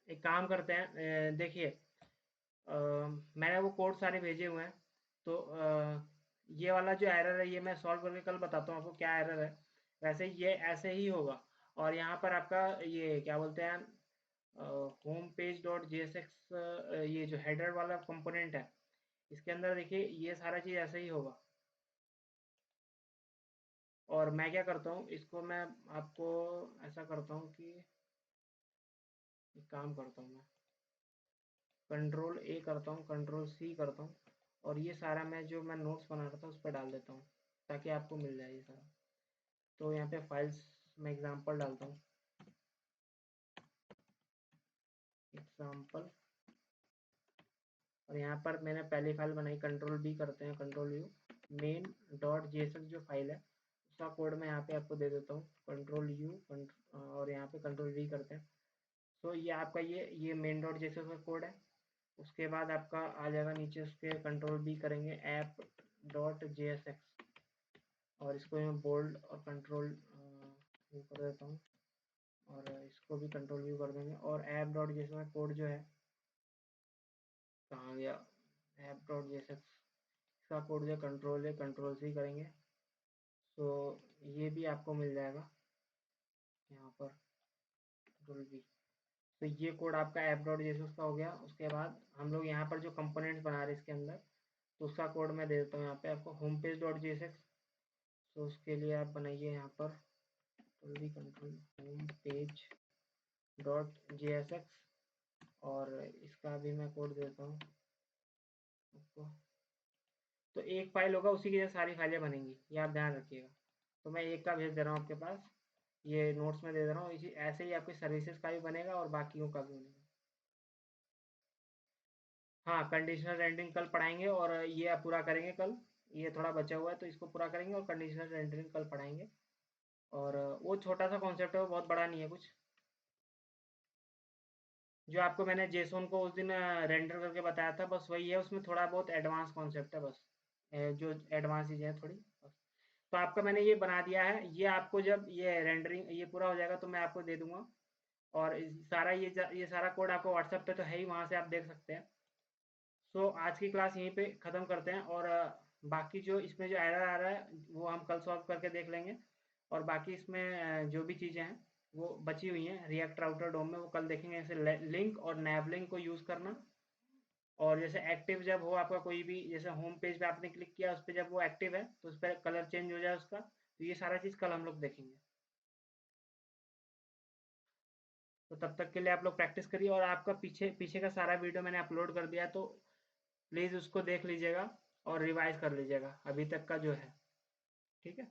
एक काम करते हैं, देखिए मैंने वो कोड सारे भेजे हुए हैं। तो ये वाला जो एरर है ये मैं सॉल्व करके कल बताता हूँ आपको क्या एरर है। वैसे ये ऐसे ही होगा। और यहाँ पर आपका ये क्या बोलते हैं, home page dot G S x, ये जो हेडर वाला कंपोनेंट है इसके अंदर देखिए ये सारा चीज़ ऐसे ही होगा। और मैं क्या करता हूँ, इसको मैं आपको ऐसा करता हूँ कि एक काम करता हूँ, मैं कंट्रोल ए करता हूँ, कंट्रोल सी करता हूँ, और ये सारा मैं जो मैं नोट्स बना रहा था उस पर डाल देता हूँ ताकि आपको मिल जाए ये सारा। तो यहाँ पे फाइल्स में एग्जांपल डालता हूँ, एग्जांपल, और यहाँ पर मैंने पहली फाइल बनाई, कंट्रोल बी करते हैं, control you, main dot JSX जो फाइल है उसका कोड मैं यहाँ पे आपको दे देता हूँ, कंट्रोल यू, और यहाँ पे कंट्रोल वी करते हैं। तो ये आपका ये मेन डॉट जेएसएक्स का कोड है। उसके बाद आपका आ जाएगा नीचे, उसके कंट्रोल बी करेंगे ऐप डॉट JSX, और इसको मैं बोल्ड और कंट्रोल व्यू कर देता हूँ, और इसको भी कंट्रोल व्यू कर देंगे। और ऐप डॉट JSX कोड जो है, कहाँ गया, ऐप डॉट JSX का कोड जो कंट्रोल सी करेंगे। तो ये भी आपको मिल जाएगा यहाँ पर, कंट्रोल बी। तो ये कोड आपका ऐप डॉट JSX का हो गया। उसके बाद हम लोग यहाँ पर जो कंपोनेंट्स बना रहे हैं इसके अंदर, तो उसका कोड मैं दे देता हूँ यहाँ पे आपको, होम पेज डॉट JSX। तो उसके लिए आप बनाइए यहाँ पर control home page dot JSX, और इसका भी मैं कोड देता हूँ आपको। तो एक फाइल होगा, उसी की जगह सारी फाइलें बनेंगी, ये आप ध्यान रखिएगा। तो मैं एक का भेज दे रहा हूँ आपके पास, ये नोट्स में दे दे रहा हूँ। इसी ऐसे ही आपकी सर्विसेज का भी बनेगा और बाकियों का भी बनेगा। हाँ, कंडीशनल रेंडरिंग कल पढ़ाएंगे, और ये आप पूरा करेंगे कल। ये थोड़ा बचा हुआ है तो इसको पूरा करेंगे, और कंडीशनल रेंडरिंग कल पढ़ाएंगे। और वो छोटा सा कॉन्सेप्ट है, वो बहुत बड़ा नहीं है कुछ। जो आपको मैंने जेसोन को उस दिन रेंडर करके बताया था, बस वही है। उसमें थोड़ा बहुत एडवांस कॉन्सेप्ट है बस, जो एडवांस चीज़ें हैं थोड़ी बस। तो आपका मैंने ये बना दिया है। ये आपको जब ये रेंडरिंग ये पूरा हो जाएगा तो मैं आपको दे दूंगा। और सारा ये सारा कोड आपको व्हाट्सएप पे तो है ही, वहाँ से आप देख सकते हैं। सो आज की क्लास यहीं पे ख़त्म करते हैं, और बाकी जो इसमें जो एरर आ रहा है वो हम कल सॉल्व करके देख लेंगे। और बाकी इसमें जो भी चीज़ें हैं वो बची हुई हैं रिएक्ट राउटर डोम में, वो कल देखेंगे। जैसे लिंक और नैव लिंक को यूज़ करना, और जैसे एक्टिव जब हो आपका कोई भी, जैसे होम पेज पे आपने क्लिक किया, उस पर जब वो एक्टिव है तो उस पर कलर चेंज हो जाए उसका। तो ये सारा चीज़ कल हम लोग देखेंगे। तो तब तक के लिए आप लोग प्रैक्टिस करिए, और आपका पीछे पीछे का सारा वीडियो मैंने अपलोड कर दिया, तो प्लीज़ उसको देख लीजिएगा और रिवाइज कर लीजिएगा अभी तक का जो है। ठीक है।